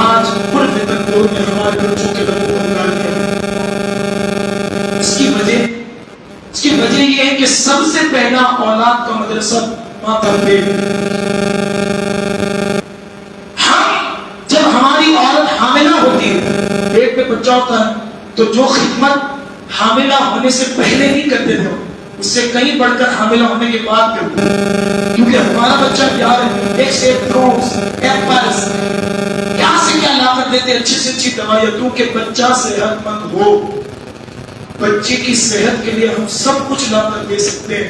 آج پر فتن دور میں ہمارے بچوں کے لبوں کو نکال دیا. اس کی وجہ یہ ہے کہ سب سے پہلا اولاد کا مدرسہ ماں کا پیٹ. ہم جب ہماری عورت حاملہ ہوتی ہے، پیٹ پہ بچہ ہوتا ہے، تو جو خدمت حاملہ ہونے سے پہلے نہیں کرتے تھے اس سے کہیں بڑھ کر حاملہ ہونے کے بعد کرتے ہیں. کیونکہ ہمارا بچہ پیار ہے، ایک سے فروٹس، ایپلز، کیا سے کیا لا کر دیتے، اچھی سے اچھی دوائیاں، کیونکہ بچہ صحت مند ہو. بچے کی صحت کے لیے ہم سب کچھ لا کر دے سکتے ہیں.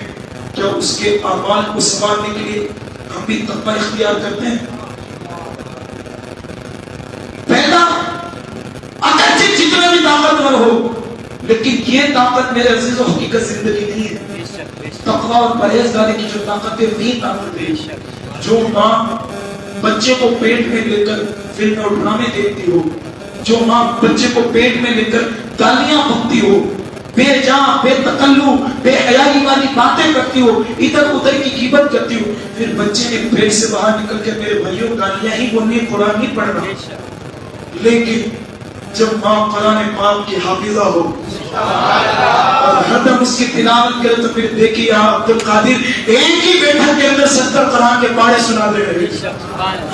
کیا اس کے اعمال کو سنبھالنے کے لیے ہم بھی تقوی اختیار کرتے ہیں؟ پہلا، اگرچہ جتنا بھی طاقتور ہو، لیکن یہ طاقت میرے عزیز و حقیقت زندگی نہیں ہے. تقوی اور پرہیزگاری کی جو طاقت ہے وہی طاقت ہے. جو ماں بچے کو پیٹ میں لے کر فلم اور ڈرامے دیکھتی ہو، جو ماں بچے کو پیٹ میں لے کر گالیاں بکتی ہو، بے جان، بے تکلف، بے حیائی والی باتیں کرتی ہو، ادھر ادھر کی غیبت کرتی ہو، پھر بچے نے پیٹ سے باہر نکل کے میرے بھائیوں گالیاں ہی بولنی، قرآن نہیں پڑھنا. لیکن جب ماں قرآن پاک کی حافظہ ہو اور ہر دم اس کی تلاوت کرے، تو پھر دیکھیے عبد القادر ایک ہی بیٹھک کے اندر 70 قرآن کے پارے سنا دے رہے.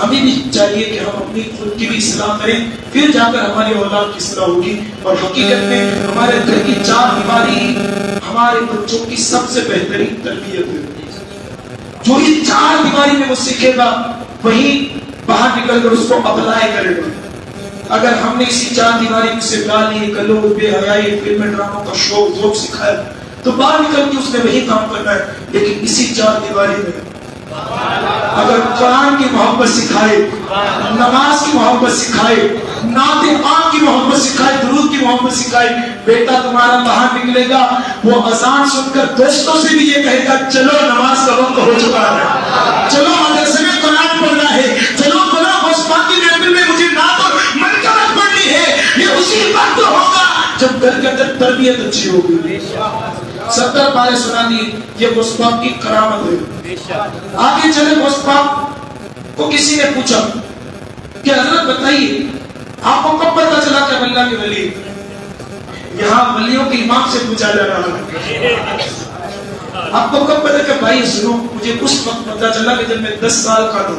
ہمیں بھی چاہیے کہ ہم اپنی خود کی بھی اصلاح کریں، پھر جا کر ہماری اولاد کی اصلاح ہوگی. اور حقیقت میں ہمارے گھر کی چار دیواری ہمارے بچوں کی سب سے بہترین تربیت ہے. جو اس چار دیواری میں وہ سیکھے گا، وہی باہر نکل کر اس کو اپلائی کرے گا. اگر ہم نے اسی چار دیواری میں سے گالی گلوچ، بے حیائی، فلم ڈراموں کا شوق ذوق سکھایا، تو باہر نکل کے اس نے وہی کام کرنا ہے. لیکن اسی چار دیواری میں اگر قرآن کی محبت سکھائے، نماز کی محبت سکھائے، نعت پاک کی محبت سکھائے، درود کی محبت سکھائے، بیٹا تمہارا باہر نکلے گا، وہ اذان سن کر دوستوں سے بھی یہ کہے گا چلو نماز کا وقت ہو چکا ہے، چلو مدرسے میں قرآن پڑھنا ہے، چلو باقی محفل میں مجھے نعت اور منقبت پڑھنی ہے. یہ اسی وقت ہوگا جب گھر کے اندر تربیت اچھی ہوگی. 70 پارے سنا دی، یہ غوث پاک کی کرامت ہے. آگے چلے، غوث پاک کو کسی نے پوچھا کہ حضرت بتائیے آپ کو کب پتہ چلا کہ اللہ کے ولی؟ یہاں ولیوں کے امام سے پوچھا جا رہا ہے. آپ کو کب پتہ کہ بھائی سنو، مجھے اس وقت پتہ چلا کہ جب میں 10 سال کا تھا.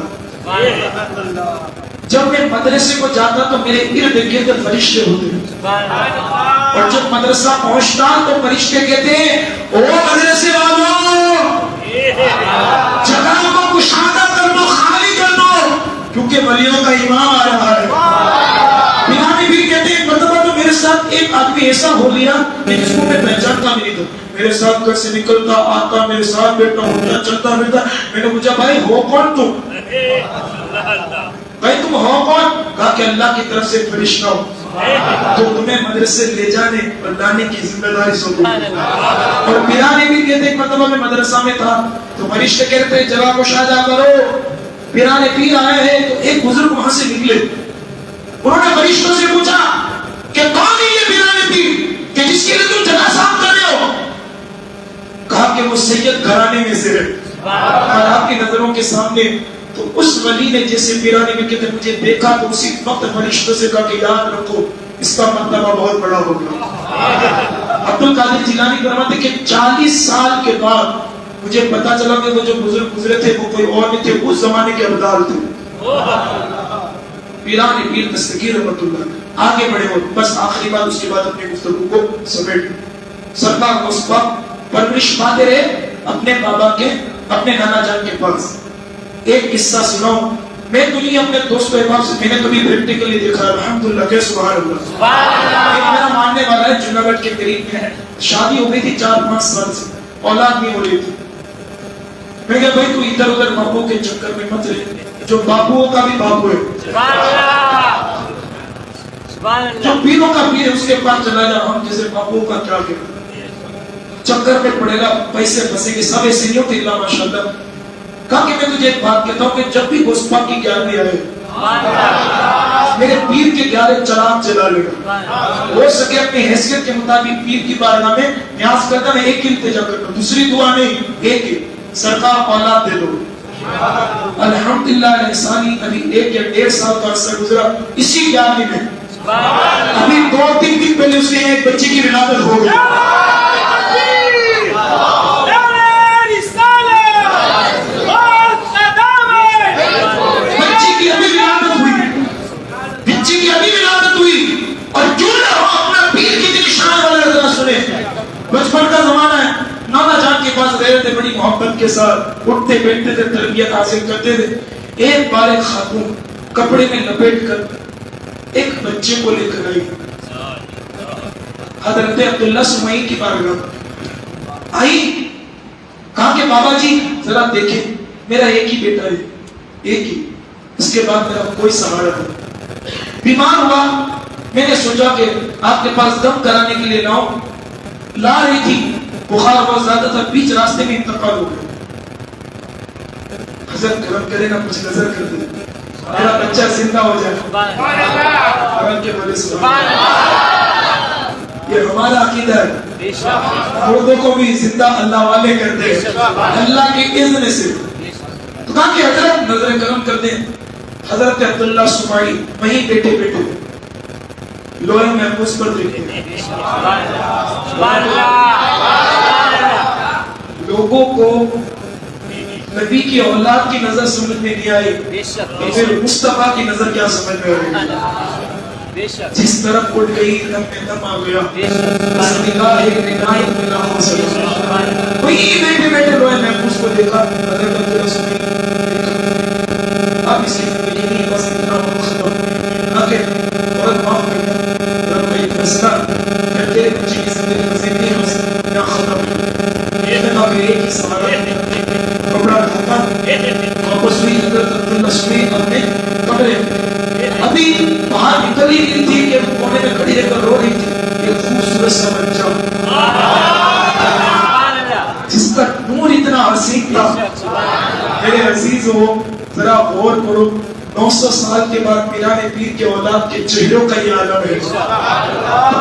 جب میں مدرسے کو جاتا تو میرے ارد گرد فرشتے ہوتے، اور جب مدرسہ پہنچتا تو فرشتے کہتے ہیں او مدرسے والوں، جگہ کو کشادہ کر دو، خالی کر دو، کیونکہ ولیوں کا امام آ رہا ہے. بلال بھی کہتے ہیں مرتبہ تو میرے ساتھ ایک آدمی ایسا ہو گیا کہ جس کو میں پہچانتا بھی نہیں تھا. میرے ساتھ گھر سے نکلتا آتا، میرے ساتھ بیٹھتا ہوتا، چلتا پھرتا. میں نے پوچھا بھائی ہو کون تم؟ بھائی تم ہو کون؟ کہا کہ اللہ کی طرف سے فرشتہ ہو تو تمہیں مدرسے لے جانے اور لانے کی ذمہ داری سونپی. اور پیرانے بھی کہتے ایک مرتبہ میں مدرسہ میں تھا تو فرشتے کہتے جگہ کو شاجہ کرو، پیرانے پیر آئے ہیں. تو ایک بزرگ وہاں سے نکلے، انہوں نے فرشتوں سے پوچھا کہ کون ہے یہ پیرانے پیر کہ جس کے لیے تم جگہ صاف کر رہے ہو؟ کہا کہ وہ سید گھرانے میں سے ہے. اور آپ کی نظروں کے سامنے. تو اس ولی نے جیسے پیرانے میں کہتے مجھے دیکھا تو اسی وقت فرشتوں سے کہا کہ یاد رکھو اس کا مرتبہ بہت بڑا ہوگا. عبد القادر جیلانی فرماتے کہ 40 سال کے بعد مجھے پتا چلا کہ وہ جو بزرگ گزرے تھے وہ کوئی اور نہیں تھے، اس زمانے کے ابدال تھے. پیرانے پیر دستگیر رحمت اللہ. آگے بڑھے ہو، بس آخری بات، اس کے بعد اپنی گفتگو کو سمیٹ. سرکار اس وقت پرورش پاتے رہے اپنے بابا کے، اپنے نانا جان کے پاس. ایک قصہ سناؤں میں تمہیں اپنے دوست احباب سے، میں نے کبھی پریکٹیکلی دیکھا. الحمدللہ کہ سبحان اللہ. ایک میرا ماننے والا ہے جوناگڑھ کے قریب میں، شادی ہو گئی تھی 4-5 سال سے، اولاد نہیں ہو رہی تھی. میں کہا بھائی تو ادھر ادھر باپو کے چکر میں مت رہے، جو باپوؤں کا بھی باپو ہے، جو پیروں کا پیر ہے اس کے پاس چلا جا. ہم جیسے باپوؤں کا کیا کہتے چکر پہ پڑے گا، پیسے پھنسے گے، سب ایسے نہیں ہوتے اللہ ماشاءاللہ. کہا کہ میں تجھے ایک بات کہتا ہوں کہ جب بھی غوث پاک کی 11ویں آئے میرے پیر کے 11 چراغ جلا لے گا. ہو سکے اپنی حیثیت کے مطابق پیر کی بارگاہ میں نیاز کرتا، میں ایک التجا کرتا ہوں، دوسری دعا نہیں، ایک ہی سرکار اولاد دے دو. الحمدللہ احسانی ابھی 1 یا 1.5 سال کا عرصہ گزرا اسی 11ویں میں. ابھی 2-3 دن پہلے اس کے ایک بچے کی ولادت ہو گئی. رہے تھے بڑی محبت کے ساتھ، اٹھتے بیٹھتے تھے، تربیت حاصل کرتے تھے۔ ایک بار ایک خاتون کپڑے میں لپیٹ کر ایک بچے کو لے کر آئی، حضرت عبداللہ سمعی کی بارگاہ آئی، کہا کہ بابا جی ذرا دیکھیں، میرا ایک ہی بیٹا ہے، ایک ہی، اس کے بعد میرا کوئی سہارا نہیں، بیمار ہوا، میں نے سوچا کہ آپ کے پاس دم کرانے کے لیے لاؤں، لا رہی تھی، بخار بہت زیادہ تھا، بیچ راستے میں انتقال ہو گیا۔ حضرت کرم کرے نا، کچھ نظر کر دے، میرا بچہ زندہ ہو جائے۔ کرم کے بولے سبحان اللہ۔ یہ ہمارا عقیدہ ہے، مردوں کو بھی زندہ اللہ والے کرتے ہیں اللہ کے اذن سے۔ تو کہا کہ حضرت نظر کرم کر دیں۔ حضرت عبداللہ سمعی وہیں بیٹھے بیٹھے لوہے محفوظ پر دیکھتے، لوگوں کو نبی کی اولاد کی نظر سمجھ میں نہیں آئی، تو پھر مصطفیٰ کی نظر کیا سمجھ میں آئی؟ جس طرف اٹھ گئی دم میں دم آ گیا، اس نگاہ نگاہ نگاہوں سے وہی بیٹھے بیٹھے لوہے محفوظ کو دیکھا۔ حضرت عبداللہ اب اس کی زندگی نہیں، بس اتنا وقت ختم آگے عورت معاف کر دیا، رب کا یہ فیصلہ کہ تیرے بچے کی زندگی مزید نہیں ہو سکتی، یا ختم ہے، یہ نہ کہ ایک ہی سہارا کپڑا ڈھاکا، واپس ہوئی حضرت عبداللہ سمعی اپنے کمرے میں، ابھی باہر نکل ہی نہیں تھی کہ کونے میں کھڑی رہ کر رو رہی تھی، ایک خوبصورت سا بچہ جس کا نور اتنا حسین تھا۔ میرے عزیزو ذرا غور کرو، 900 سال کے بعد پیران پیر کے اولاد کے چہروں کا یہ عالم ہے،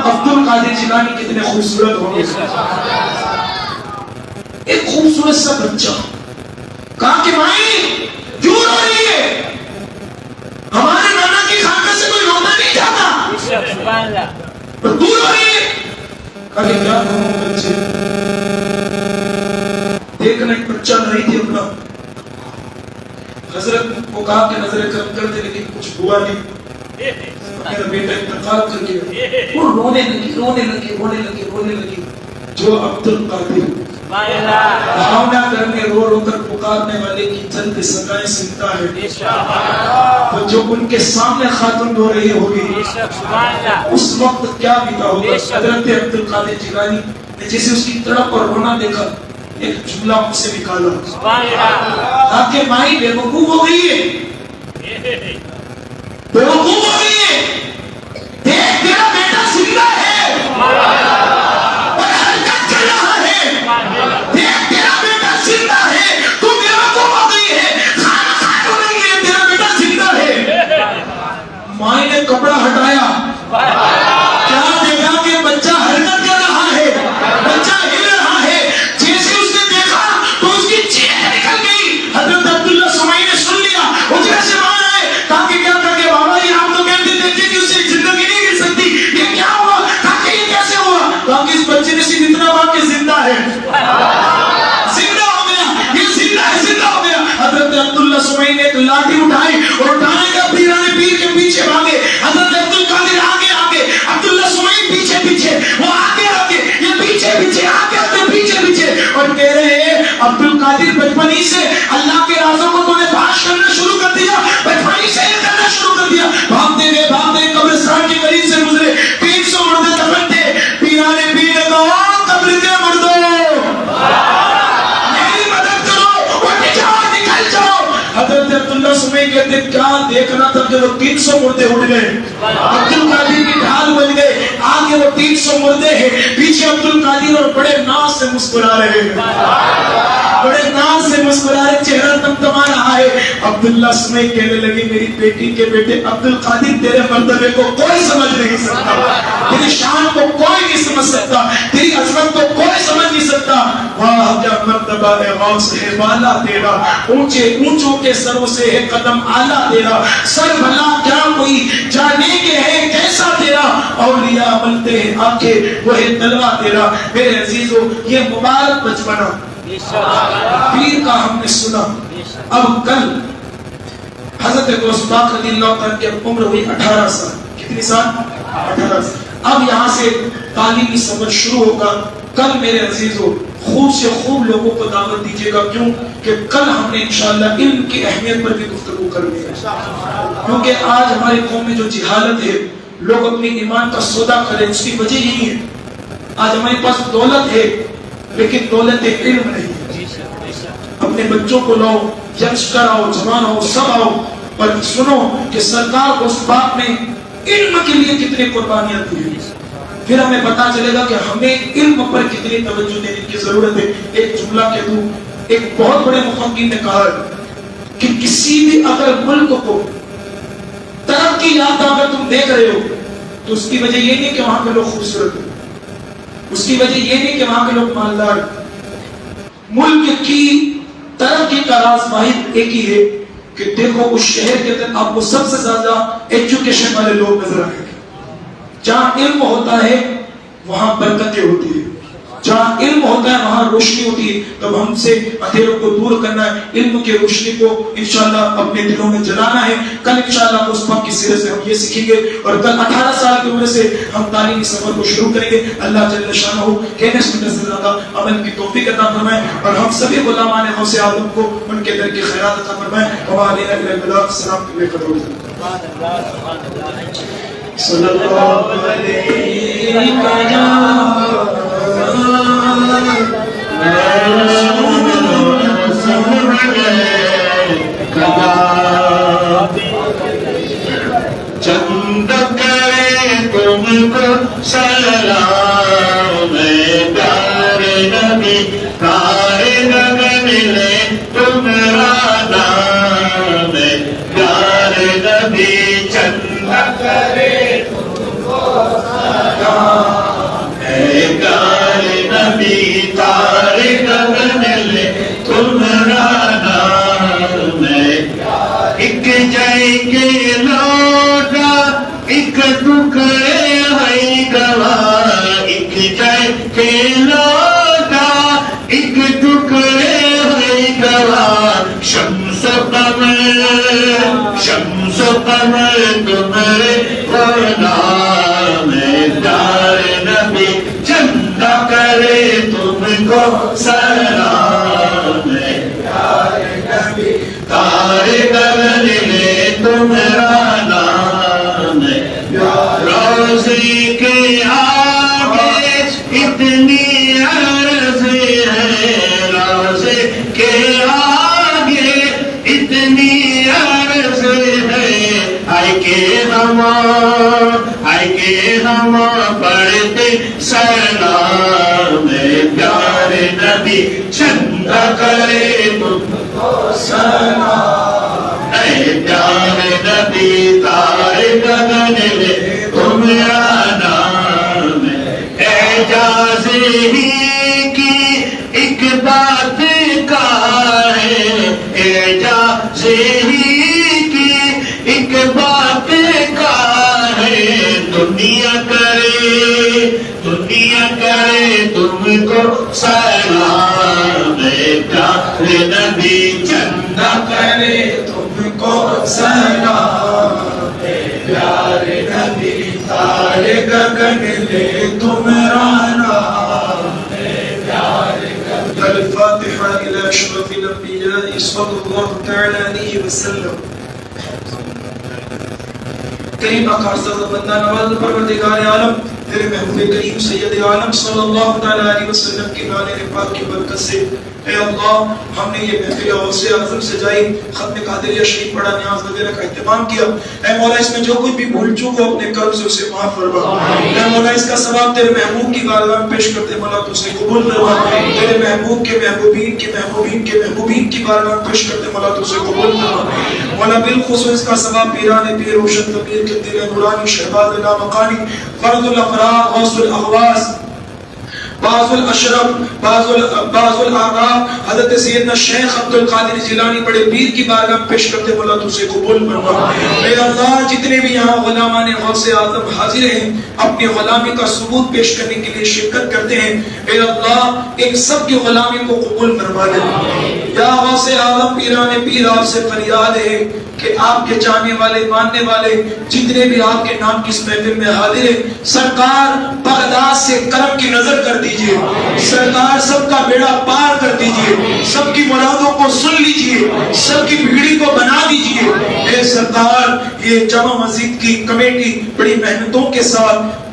عبد القادر جیلانی کتنے خوبصورت ہوں گے۔ ایک خوبصورت سا بچہ، کہا کہ مائی کیوں رو رہی ہے؟ ہمارے نانا کی خاکہ سے کوئی رونا نہیں جاتا، پر تو رو رہی ہے؟ کہا کہ کیا کہوں بچے، دیکھنا ایک بچہ نہیں تھی اپنا۔ حضرت کو کہا کہ نظر کرم کر دے، لیکن کچھ ہوا نہیں، میرا بیٹا انتقال کر گیا۔ وہ رونے لگی رونے لگی رونے لگی رونے لگی۔ جو عبد القادر بھاونا کرنے رو رو کر پکارنے والے کی جلد سزائیں سنتا ہے، تو جو ان کے سامنے خاتون رو رہی ہوگی اس وقت کیا بیتا ہوگا۔ حضرت عبد القادر جیلانی نے جیسے اس کی تڑپ اور رونا دیکھا، ایک جملہ مجھ سے نکالا، تاکہ مائی بے وقوف ہو گئی ہے، بے وقوف ہو گئی ہے، دیکھ تیرا بیٹا زندہ ہے اور حرکت کر رہا ہے، دیکھ تیرا بیٹا زندہ ہے، تو بے وقوف ہو گئی ہے، کھانا کھانا نہیں ہے، تیرا بیٹا زندہ ہے۔ مائی نے کپڑا ہٹایا، کیا دیکھا کہ بچہ حرکت کر رہا ہے، بچہ ہل رہا ہے، جیسے اس نے دیکھا تو اس کی چیخ نکل گئی۔ حضرت عبداللہ سمعی نے سن لیا، اجرے سے باہر آئے، کہا کہ کیا کر کے بابا جی آپ تو کہتے تھے کہ اسے زندگی نہیں مل سکتی، یہ کیا ہوا؟ کہا کہ یہ کیسے ہوا؟ کہا کہ اس بچے نے صرف اتنا بات کہ زندہ ہے، زندہ ہو گیا، یہ زندہ ہے، زندہ ہو گیا۔ حضرت عبداللہ سمعی نے ایک لاٹھی اٹھائی اور اٹھانے کا پیرانے پیر کے پیچھے بھاگے، حضرت عبد القادر آگے آگے، عبداللہ سمعی پیچھے پیچھے، وہ آگے آگے، یہ پیچھے پیچھے، آگے آگے، پیچھے پیچھے، اور کہہ رہے ہیں عبد القادر بچپنی سے اللہ کے رازوں کو تو نے فاش کرنا شروع کر دیا، بچپنی سے یہ کرنا شروع کر دیا۔ بھاگتے گئے قبرستان کے قریب سے گزرے، 300 مردے دفن تھے، پیرانے پیر نے کہا قبر کے مردوں میری مدد کرو، اٹھ جاؤ، نکل جاؤ۔ حضرت عبداللہ سمعی کہتے کیا دیکھنا تھا کہ وہ 300 مردے اٹھ گئے، عبد القادر کی ڈھال بن گئے، آگے وہ 300 مردے ہیں، پیچھے عبد القادر اور بڑے ناز سے مسکرا رہے ہیں، بڑے ناز سے مسکرا رہے، چہرہ تمتما رہا ہے۔ عبداللہ سمعی کہنے لگی میری بیٹی کے بیٹے عبد القادر، تیرے مرتبے کو کوئی سمجھ نہیں سکتا، تیری شان کو کوئی نہیں سمجھ سکتا، تیری عظمت کو کوئی سمجھ نہیں سکتا۔ واہ کیا مرتبہ ہے غوث ہے والا تیرا، اونچے اونچوں کے سروں سے ہے قدم آلہ تیرا، سر بھلا کیا کوئی جانے کے ہے کیسا تیرا، اولیاء ملتے ہیں آنکھیں وہ ہے تلوہ تیرا۔ میرے عزیزو یہ مبارک بچپنا پیر کا ہم نے سنا۔ اب کل حضرت غوث پاک رضی اللہ عنہ کی عمر ہوئی 18 سال، کتنی سال؟ 18 سال۔ اب یہاں سے تعلیمی سفر شروع ہوگا۔ کل میرے عزیزو خوب سے خوب لوگوں کو دعوت دیجیے گا. کیوں کہ کل ہم نے انشاءاللہ علم کی اہمیت پر بھی گفتگو کرنی ہے. کیونکہ آج ہماری قوم میں جو جہالت ہے، لوگ اپنی ایمان کا سودا کریں، اس کی وجہ یہی ہے. آج ہمارے پاس دولت ہے لیکن دولت علم نہیں ہے. اپنے بچوں کو لاؤ، ینگسٹر آؤ، جوان آؤ، سب آؤ اور سنو کہ سرکار اس بات میں علم کے لیے کتنی قربانیاں دی ہیں. پھر ہمیں پتا چلے گا کہ ہمیں علم پر کتنی توجہ دینے کی ضرورت ہے. ایک جملہ کہہ دوں، ایک بہت بڑے مفکر نے کہا کہ کسی بھی اگر ملک کو ترقی یافتہ اگر تم دیکھ رہے ہو تو اس کی وجہ یہ نہیں کہ وہاں کے لوگ خوبصورت ہیں، اس کی وجہ یہ نہیں کہ وہاں کے لوگ مالدار. ملک کی ترقی کا راز واحد ایک ہی ہے کہ دیکھو اس شہر کے اندر آپ کو سب سے زیادہ ایجوکیشن والے لوگ نظر آئیں گے. جہاں علم ہوتا ہے وہاں برکتیں ہوتی ہے، جہاں علم ہوتا ہے وہاں روشنی ہوتی ہے. تب ہم سے اندھیروں کو دور کرنا ہے، علم کی روشنی کو انشاءاللہ اپنے دلوں میں جلانا ہے. کل انشاءاللہ اس پاک کی سیرت سے ہم یہ سیکھیں گے اور کل 18 سال کی عمر سے ہم تعلیمی سفر کو شروع کریں گے. اللہ جل شانہ کہنے سننے سے زیادہ عمل کی توفیق عطا فرمائے اور ہم سبھی غلامان غوث اعظم کو ان کے در کی خیرات عطا فرمائے. وعلینا الی البلاغ. السلام علیکم. صلی اللہ علیہ چند کرے تم کو سلام، پیارے نبی تارے گگن لے تمہارا نام، پیارے نبی چند کرے تم کو سلام، پیارے نبی تارے گگن لے تمہارا نام. ایک جائے کے لوٹا ایک ٹکڑے ہے گواہ، ایک جائے کے لوٹا ایک ٹکڑے ہے گواہ. شمس و قمر، شمس و قمر تمہارے غلام، پیارے نبی چندہ کرے تم کو سلام، پیارے نبی تارے گگن لے تمہارا نام. روزے کے آگے اتنی عرض ہے، روزے کے آگے اتنی عرض ہے. آئے کہ ہم پڑھتے سلام، پیارے نبی چندہ کرے تم کو سلام، اے پیارے نبی تارے گگن لے تمہارا نام. اعجاز ہی کی ایک بات کا ہے، اعجاز ہی کی ایک بات کا ہے. دنیا کرے تم کو سلام، پیارے نبی چندہ کرے تم کو سلام، پیارے نبی تارے گگن لے تمہارا نام، پیارے نبی. الفاتحہ الی اشرف الانبیاء صلی اللہ تعالی علیہ وسلم. کریم آقا بندہ نواز پروردگار عالم تیرے محبوب کریم سید عالم صلی اللہ تعالی علیہ وسلم کی نالے پاک کی برکت سے اے اللہ ہم نے یہ محفل غوث اعظم سجائی، ختم قادریہ شریف پڑھا، نیاز وغیرہ کا اہتمام کیا. اے مولا اس میں جو کچھ بھی بھول چوک ہو اپنے کرم سے اسے معاف فرما. اے مولا اس کا ثواب تیرے محبوب کی بارگاہ میں پیش کرتے مولا تو اسے قبول فرما. تیرے محبوب کے محبوبین کے محبوبین کے محبوبین کی بارگاہ میں پیش کرتے مولا تو اسے قبول فرما. مولا بالخصوص اس کا ثواب پیران پیر روشن فقیر کے دل نورانی شہباز لامکانی فرد الافراد غوث الاغواث بعض الاشرف بعض الاعراف حضرت سیدنا شیخ عبد القادر جیلانی بڑے پیر کی بارگاہ میں پیش کرتے مولا تو اسے قبول فرما. اے اللہ جتنے بھی یہاں غلامان غوث اعظم حاضر ہیں اپنی غلامی کا ثبوت پیش کرنے کے لیے شرکت کرتے ہیں، اے اللہ ایک سب کی غلامی کو قبول فرما دے. یا غوث اعظم پیران پیر آپ سے فریاد ہے کہ آپ کے چاہنے والے ماننے والے جتنے بھی آپ کے نام کی اس محفل میں حاضر ہیں، سرکار بغداد سے کرم کی نظر کر دی دیجئے سرکار، سب کا بیڑا پار کر دیجئے، سب کی مرادوں کو سن لیجئے، سب کی بگڑی کو بنا دیجئے۔ اے سرکار، یہ جامع مسجد کی کمیٹی بڑی محنتوں کے ساتھ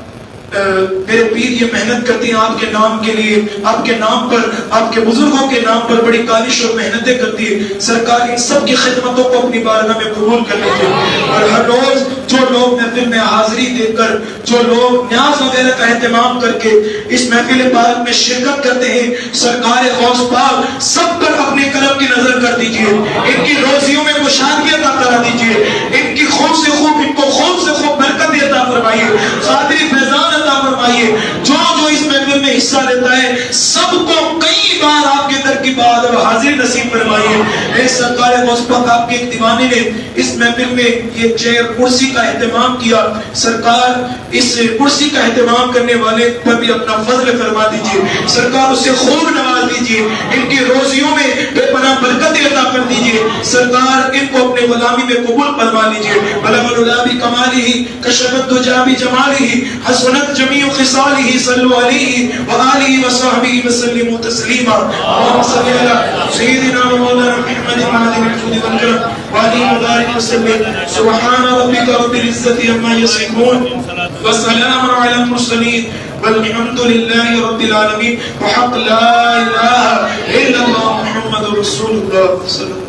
میرے پیر یہ محنت کرتی ہیں آپ کے نام کے لیے، آپ کے نام پر، آپ کے بزرگوں کے نام پر بڑی کالش اور محنتیں کرتی ہے۔ سرکار ان سب کی خدمتوں کو اپنی بارگاہ میں قبول کر لیجیے، اور ہر روز جو لوگ محفل میں حاضری دے کر، جو لوگ نیاز وغیرہ کا اہتمام کر کے اس محفل پاک میں شرکت کرتے ہیں، سرکار غوث پاک سب پر اپنے کرم کی نظر کر دیجیے، ان کی روزیوں میں خوشحالی عطا کرا دیجیے، ان کی خوب سے خوب، ان کو خوب سے خوب برکت عطا فرمائیے، قادری فیضان عطا فرمائیے۔ جو اس محفل میں حصہ لیتا ہے سب کو کئی بار آپ کے در کی بات اور حاضری نصیب فرمائیے۔ اے سرکار غوث پاک، آپ کے ایک دیوانے نے اس محفل میں یہ چیئر کرسی کا اہتمام کیا، سرکار اس کرسی کا اہتمام کرنے والے پر بھی اپنا فضل فرما دیجیے، سرکار اسے خوب نواز دیجیے، ان کی روزیوں میں بے پناہ برکت عطا کر دیجیے، سرکار ان کو اپنے غلامی میں قبول فرما لیجیے۔ بلغ العلا بکمالہ، کشف الدجا بجمالہ، حسنت جمیع خصالہ، صلوا علیہ وآلہ وصحبہ وسلموا تسلیما۔ اللہم صل علی سیدنا مولانا محمد معدن الجود والکرم وآلہ وبارک وسلم۔ سبحان ربک رب العزت عما یصفون وسلام علی المرسلین والحمد للہ رب العالمین۔ وحق لا الہ الا اللہ محمد رسول اللہ صلی اللہ علیہ وسلم۔